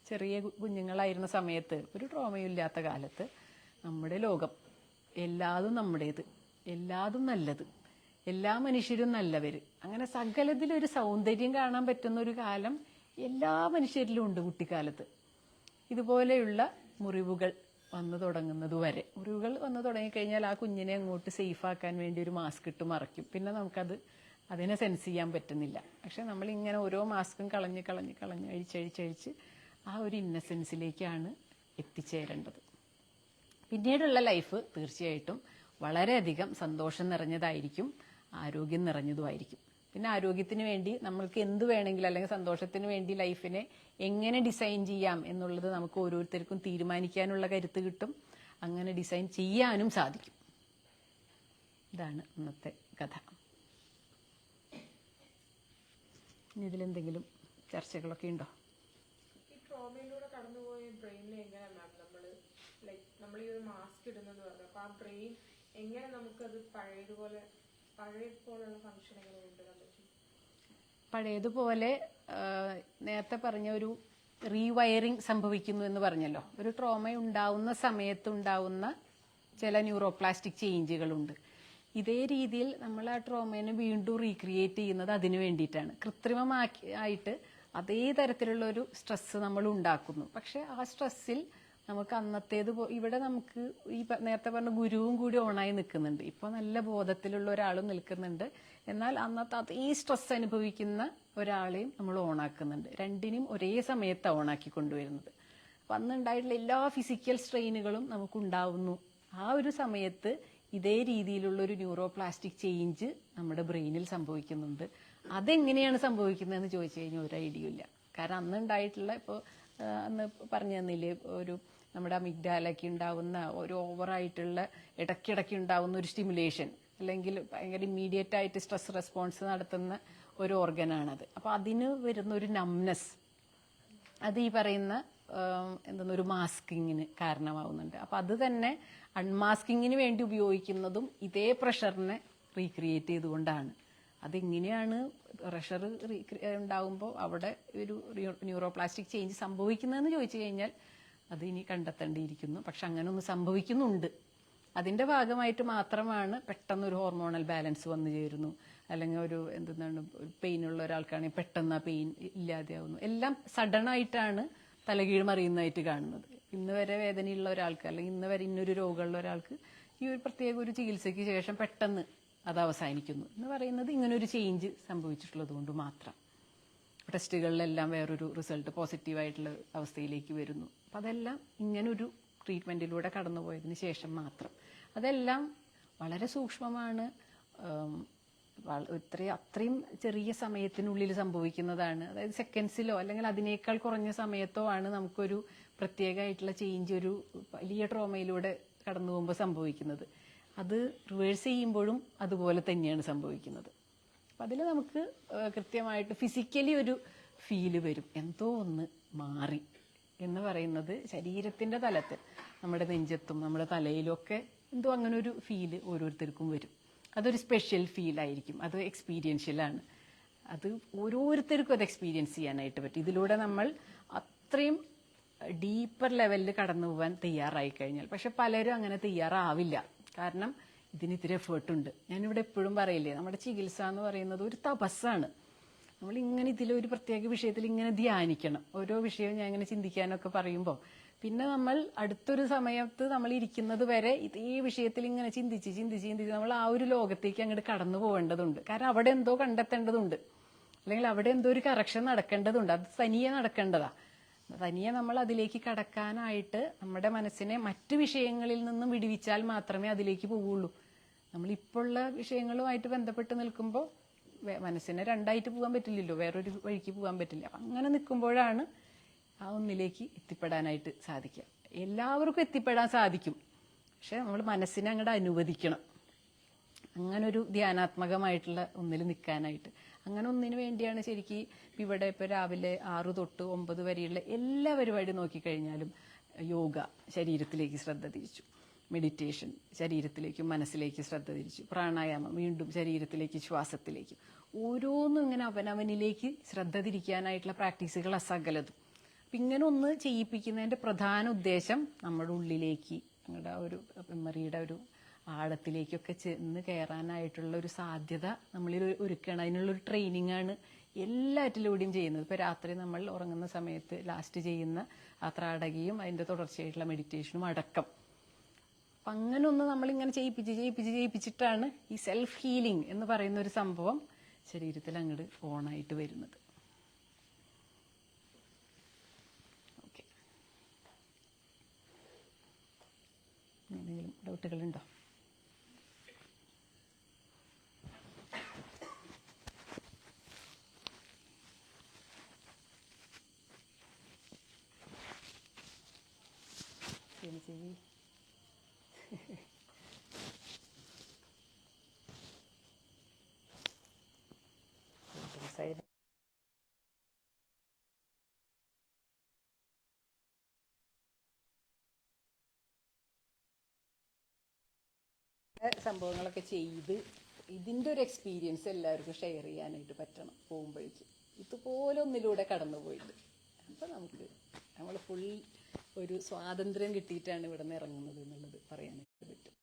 ചെറിയ കുഞ്ഞുങ്ങളായിരുന്ന സമയത്ത്, ഒരു ട്രോമയും ഇല്ലാത്ത കാലത്ത്, നമ്മുടെ ലോകം എല്ലാതും നമ്മുടേത്, എല്ലാതും നല്ലത്, എല്ലാ മനുഷ്യരും നല്ലവര്, അങ്ങനെ സകലത്തിലൊരു സൗന്ദര്യം കാണാൻ പറ്റുന്ന ഒരു കാലം എല്ലാ മനുഷ്യരിലും ഉണ്ട് കുട്ടിക്കാലത്ത്. ഇതുപോലെയുള്ള മുറിവുകൾ വന്നു തുടങ്ങുന്നത് വരെ. മുറിവുകൾ വന്നു തുടങ്ങിക്കഴിഞ്ഞാൽ ആ കുഞ്ഞിനെ അങ്ങോട്ട് സേഫ് ആക്കാൻ വേണ്ടി ഒരു മാസ്ക് ഇട്ട് മറയ്ക്കും. പിന്നെ അതിനെ സെൻസ് ചെയ്യാൻ പറ്റുന്നില്ല. പക്ഷെ നമ്മളിങ്ങനെ ഓരോ മാസ്കും കളഞ്ഞ് അഴിച്ചഴിച്ച് ആ ഒരു ഇന്നസെൻസിലേക്കാണ് എത്തിച്ചേരേണ്ടത്. പിന്നീടുള്ള ലൈഫ് തീർച്ചയായിട്ടും വളരെയധികം സന്തോഷം നിറഞ്ഞതായിരിക്കും, ആരോഗ്യം നിറഞ്ഞതുമായിരിക്കും. പിന്നെ ആരോഗ്യത്തിന് വേണ്ടി നമ്മൾക്ക് എന്ത് വേണമെങ്കിലും അല്ലെങ്കിൽ സന്തോഷത്തിന് വേണ്ടി ലൈഫിനെ എങ്ങനെ ഡിസൈൻ ചെയ്യാം എന്നുള്ളത് നമുക്ക് ഓരോരുത്തർക്കും തീരുമാനിക്കാനുള്ള കരുത്ത് കിട്ടും. അങ്ങനെ ഡിസൈൻ ചെയ്യാനും സാധിക്കും. ഇതാണ് ഇന്നത്തെ കഥ. ഇനി ഇതിലെന്തെങ്കിലും ചർച്ചകളൊക്കെ ഉണ്ടോ? ഈ ട്രോമയിലൂടെ കടന്നുപോയ ബ്രെയിനിൽ എങ്ങനെ നമ്മൾ ഈ ഒരു മാസ്ക് ഇടുന്നെന്ന് പറഞ്ഞു, അപ്പൊ ആ ബ്രെയിൻ എങ്ങനെ നമുക്കത് പഴയതുപോലുള്ള ഫംഗ്ഷൻ എങ്ങനെ കൊണ്ടുവരാൻ പറ്റും? പഴയതുപോലെ നേരത്തെ പറഞ്ഞ ഒരു റീവയറിംഗ് സംഭവിക്കുന്നു എന്ന് പറഞ്ഞല്ലോ. ഒരു ട്രോമ ഉണ്ടാവുന്ന സമയത്ത് ഉണ്ടാവുന്ന ചില ന്യൂറോപ്ലാസ്റ്റിക് ചേഞ്ചുകളുണ്ട്. ഇതേ രീതിയിൽ നമ്മൾ ആ ട്രോമേനെ വീണ്ടും റീക്രിയേറ്റ് ചെയ്യുന്നത് അതിനു വേണ്ടിയിട്ടാണ്. കൃത്രിമമായിട്ട് അതേ തരത്തിലുള്ള ഒരു സ്ട്രെസ് നമ്മൾ ഉണ്ടാക്കുന്നു. പക്ഷെ ആ സ്ട്രെസ്സിൽ നമുക്ക് അന്നത്തേത് ഇവിടെ നമുക്ക് ഈ നേരത്തെ പറഞ്ഞ ഗുരുവും കൂടി ഓണായി നിൽക്കുന്നുണ്ട്. ഇപ്പോൾ നല്ല ബോധത്തിലുള്ള ഒരാളും നിൽക്കുന്നുണ്ട്. എന്നാൽ അന്നത്തെ അതേ സ്ട്രെസ് അനുഭവിക്കുന്ന ഒരാളെയും നമ്മൾ ഓണാക്കുന്നുണ്ട്. രണ്ടിനും ഒരേ സമയത്താണ് ഓണാക്കി കൊണ്ടുവരുന്നത്. അപ്പം അന്നുണ്ടായിട്ടുള്ള എല്ലാ ഫിസിക്കൽ സ്ട്രെയിനുകളും നമുക്കുണ്ടാവുന്നു. ആ ഒരു സമയത്ത് ഇതേ രീതിയിലുള്ള ഒരു ന്യൂറോപ്ലാസ്റ്റിക് ചേഞ്ച് നമ്മുടെ ബ്രെയിനിൽ സംഭവിക്കുന്നുണ്ട്. അതെങ്ങനെയാണ് സംഭവിക്കുന്നതെന്ന് ചോദിച്ചു കഴിഞ്ഞാൽ ഒരു ഐഡിയ ഇല്ല. കാരണം അന്നുണ്ടായിട്ടുള്ള അന്ന് പറഞ്ഞു തന്നില്ലേ, നമ്മുടെ അമിഗ്ഡാലയ്ക്ക് ഉണ്ടാവുന്ന ഒരു ഓവറായിട്ടുള്ള ഇടയ്ക്കിടയ്ക്ക് ഉണ്ടാവുന്ന ഒരു സ്റ്റിമുലേഷൻ, അല്ലെങ്കിൽ ഭയങ്കര ഇമ്മീഡിയറ്റ് ആയിട്ട് സ്ട്രെസ് റെസ്പോൺസ് നടത്തുന്ന ഒരു ഓർഗനാണത്. അപ്പോൾ അതിന് വരുന്ന ഒരു നംനെസ്, അത് ഈ പറയുന്ന ഒരു മാസ്കിങ്ങിന് കാരണമാവുന്നുണ്ട്. അപ്പം അത് തന്നെ അൺമാസ്കിങ്ങിന് വേണ്ടി ഉപയോഗിക്കുന്നതും ഇതേ പ്രഷറിനെ റീക്രിയേറ്റ് ചെയ്തുകൊണ്ടാണ്. അതെങ്ങനെയാണ് പ്രഷർ ഉണ്ടാകുമ്പോൾ അവിടെ ഒരു ന്യൂറോപ്ലാസ്റ്റിക് ചേഞ്ച് സംഭവിക്കുന്നതെന്ന് ചോദിച്ചു കഴിഞ്ഞാൽ അത് ഇനി കണ്ടെത്തേണ്ടിയിരിക്കുന്നു. പക്ഷെ അങ്ങനെ ഒന്ന് സംഭവിക്കുന്നുണ്ട്. അതിൻ്റെ ഭാഗമായിട്ട് മാത്രമാണ് പെട്ടെന്നൊരു ഹോർമോണൽ ബാലൻസ് വന്നു ചേരുന്നു, അല്ലെങ്കിൽ ഒരു പെയിനുള്ള ഒരാൾക്കാണെങ്കിൽ പെട്ടെന്ന് ആ പെയിൻ ഇല്ലാതെയാവുന്നു. എല്ലാം സഡനായിട്ടാണ് തലകീഴ് മറിയുന്നതായിട്ട് കാണുന്നത്. ഇന്ന് വരെ വേദനയുള്ള ഒരാൾക്ക്, അല്ലെങ്കിൽ ഇന്ന് വരെ ഇന്നൊരു രോഗമുള്ള ഒരാൾക്ക് ഈ ഒരു പ്രത്യേക ഒരു ചികിത്സയ്ക്ക് ശേഷം പെട്ടെന്ന് അത് അവസാനിക്കുന്നു എന്ന് പറയുന്നത് ഇങ്ങനൊരു ചേഞ്ച് സംഭവിച്ചിട്ടുള്ളത് കൊണ്ട് മാത്രം. ടെസ്റ്റുകളിലെല്ലാം വേറൊരു റിസൾട്ട് പോസിറ്റീവായിട്ടുള്ള അവസ്ഥയിലേക്ക് വരുന്നു. അപ്പം അതെല്ലാം ഇങ്ങനൊരു ട്രീറ്റ്മെൻറ്റിലൂടെ കടന്നുപോയതിന് ശേഷം മാത്രം. അതെല്ലാം വളരെ സൂക്ഷ്മമാണ്. അത്രയും ചെറിയ സമയത്തിനുള്ളിൽ സംഭവിക്കുന്നതാണ്. അതായത് സെക്കൻഡ്സിലോ അല്ലെങ്കിൽ അതിനേക്കാൾ കുറഞ്ഞ സമയത്തോ ആണ് നമുക്കൊരു പ്രത്യേകമായിട്ടുള്ള ചേഞ്ച് ഒരു വലിയ ട്രോമയിലൂടെ കടന്നു പോകുമ്പോൾ സംഭവിക്കുന്നത്. അത് റിവേഴ്സ് ചെയ്യുമ്പോഴും അതുപോലെ തന്നെയാണ് സംഭവിക്കുന്നത്. അപ്പം അതിൽ നമുക്ക് കൃത്യമായിട്ട് ഫിസിക്കലി ഒരു ഫീല് വരും, എന്തോ ഒന്ന് മാറി എന്ന് പറയുന്നത് ശരീരത്തിൻ്റെ തലത്തിൽ, നമ്മുടെ നെഞ്ചത്തും നമ്മുടെ തലയിലും ഒക്കെ എന്തോ അങ്ങനെ ഒരു ഫീല് ഓരോരുത്തർക്കും വരും. അതൊരു സ്പെഷ്യൽ ഫീലായിരിക്കും. അത് എക്സ്പീരിയൻഷ്യലാണ്. അത് ഓരോരുത്തർക്കും അത് എക്സ്പീരിയൻസ് ചെയ്യാനായിട്ട് പറ്റും. ഇതിലൂടെ നമ്മൾ അത്രയും ഡീപ്പർ ലെവലിൽ കടന്നു പോകാൻ തയ്യാറായി കഴിഞ്ഞാൽ. പക്ഷെ പലരും അങ്ങനെ തയ്യാറാവില്ല. കാരണം ഇതിന് ഇത്തിരി എഫേർട്ടുണ്ട്. ഞാനിവിടെ എപ്പോഴും പറയില്ലേ, നമ്മുടെ ചികിത്സ എന്ന് പറയുന്നത് ഒരു തപസ്സാണ്. നമ്മളിങ്ങനെ ഇതിലൊരു പ്രത്യേക വിഷയത്തിൽ ഇങ്ങനെ ധ്യാനിക്കണം. ഓരോ വിഷയവും ഞാൻ ഇങ്ങനെ ചിന്തിക്കാനൊക്കെ പറയുമ്പോൾ പിന്നെ നമ്മൾ അടുത്തൊരു സമയത്ത് നമ്മൾ ഇരിക്കുന്നത് വരെ ഇതേ വിഷയത്തിൽ ഇങ്ങനെ ചിന്തിച്ച് നമ്മൾ ആ ഒരു ലോകത്തേക്ക് അങ്ങോട്ട് കടന്നു പോകേണ്ടതുണ്ട്. കാരണം അവിടെ എന്തോ കണ്ടെത്തേണ്ടതുണ്ട്, അല്ലെങ്കിൽ അവിടെ എന്തോ ഒരു കറക്ഷൻ നടക്കേണ്ടതുണ്ട്. അത് തനിയെ നടക്കേണ്ടതാ. തനിയെ നമ്മൾ അതിലേക്ക് കടക്കാനായിട്ട് നമ്മുടെ മനസ്സിനെ മറ്റു വിഷയങ്ങളിൽ നിന്നും വിടുവിച്ചാൽ മാത്രമേ അതിലേക്ക് പോവുള്ളൂ. നമ്മളിപ്പോൾ ഉള്ള വിഷയങ്ങളുമായിട്ട് ബന്ധപ്പെട്ട് നിൽക്കുമ്പോൾ മനസ്സിനെ രണ്ടായിട്ട് പോകാൻ പറ്റില്ലല്ലോ, വേറൊരു വഴിക്ക് പോകാൻ പറ്റില്ല. അങ്ങനെ നിൽക്കുമ്പോഴാണ് ആ ഒന്നിലേക്ക് എത്തിപ്പെടാനായിട്ട് സാധിക്കുക. എല്ലാവർക്കും എത്തിപ്പെടാൻ സാധിക്കും, പക്ഷെ നമ്മൾ മനസ്സിനെ അങ്ങോട്ട് അനുവദിക്കണം അങ്ങനൊരു ധ്യാനാത്മകമായിട്ടുള്ള ഒന്നിൽ നിൽക്കാനായിട്ട്. അങ്ങനെ ഒന്നിനു വേണ്ടിയാണ് ശരിക്കും ഇവിടെ ഇപ്പോൾ രാവിലെ 6 തൊട്ട് 9 വരെയുള്ള എല്ലാ പരിപാടി നോക്കിക്കഴിഞ്ഞാലും യോഗ ശരീരത്തിലേക്ക് ശ്രദ്ധ തിരിച്ചു, മെഡിറ്റേഷൻ ശരീരത്തിലേക്കും മനസ്സിലേക്ക് ശ്രദ്ധ തിരിച്ചു, പ്രാണായാമം വീണ്ടും ശരീരത്തിലേക്ക് ശ്വാസത്തിലേക്ക്, ഓരോന്നും ഇങ്ങനെ അവനവനിലേക്ക് ശ്രദ്ധ തിരിക്കാനായിട്ടുള്ള പ്രാക്ടീസുകൾ അസകലതും. അപ്പം ഇങ്ങനെ ഒന്ന് ചെയ്യിപ്പിക്കുന്നതിൻ്റെ പ്രധാന ഉദ്ദേശം നമ്മുടെ ഉള്ളിലേക്ക്, നമ്മുടെ ഒരു മെമ്മറിയുടെ ഒരു ആഴത്തിലേക്കൊക്കെ ചെന്ന് കയറാനായിട്ടുള്ള ഒരു സാധ്യത നമ്മളിൽ ഒരുക്കണം. അതിനുള്ളൊരു ട്രെയിനിങ് ആണ് എല്ലാറ്റിലൂടെയും ചെയ്യുന്നത്. ഇപ്പോൾ രാത്രി നമ്മൾ ഉറങ്ങുന്ന സമയത്ത് ലാസ്റ്റ് ചെയ്യുന്ന ആ ത്രാടകയും അതിൻ്റെ തുടർച്ചയായിട്ടുള്ള മെഡിറ്റേഷനും അടക്കം. അപ്പം അങ്ങനെ ഒന്ന് നമ്മളിങ്ങനെ ചെയ്യിപ്പിച്ചിട്ടാണ് ഈ സെൽഫ് ഹീലിംഗ് എന്ന് പറയുന്ന ഒരു സംഭവം ശരീരത്തിൽ അങ്ങോട്ട് ഓണായിട്ട് വരുന്നത്. ഓക്കെ, എന്തെങ്കിലും ഡൗട്ടുകളുണ്ടോ? ശരി. സംഭവങ്ങളൊക്കെ ചെയ്ത് ഇതിൻ്റെ ഒരു എക്സ്പീരിയൻസ് എല്ലാവർക്കും ഷെയർ ചെയ്യാനായിട്ട് പറ്റണം പോകുമ്പോഴേക്ക്. ഇതുപോലെ ഒന്നിലൂടെ കടന്നുപോയിട്ട് അപ്പം നമ്മൾ ഫുൾ ഒരു സ്വാതന്ത്ര്യം കിട്ടിയിട്ടാണ് ഇവിടെ നിന്ന് ഇറങ്ങുന്നത് എന്നുള്ളത് പറയാനായിട്ട് പറ്റും.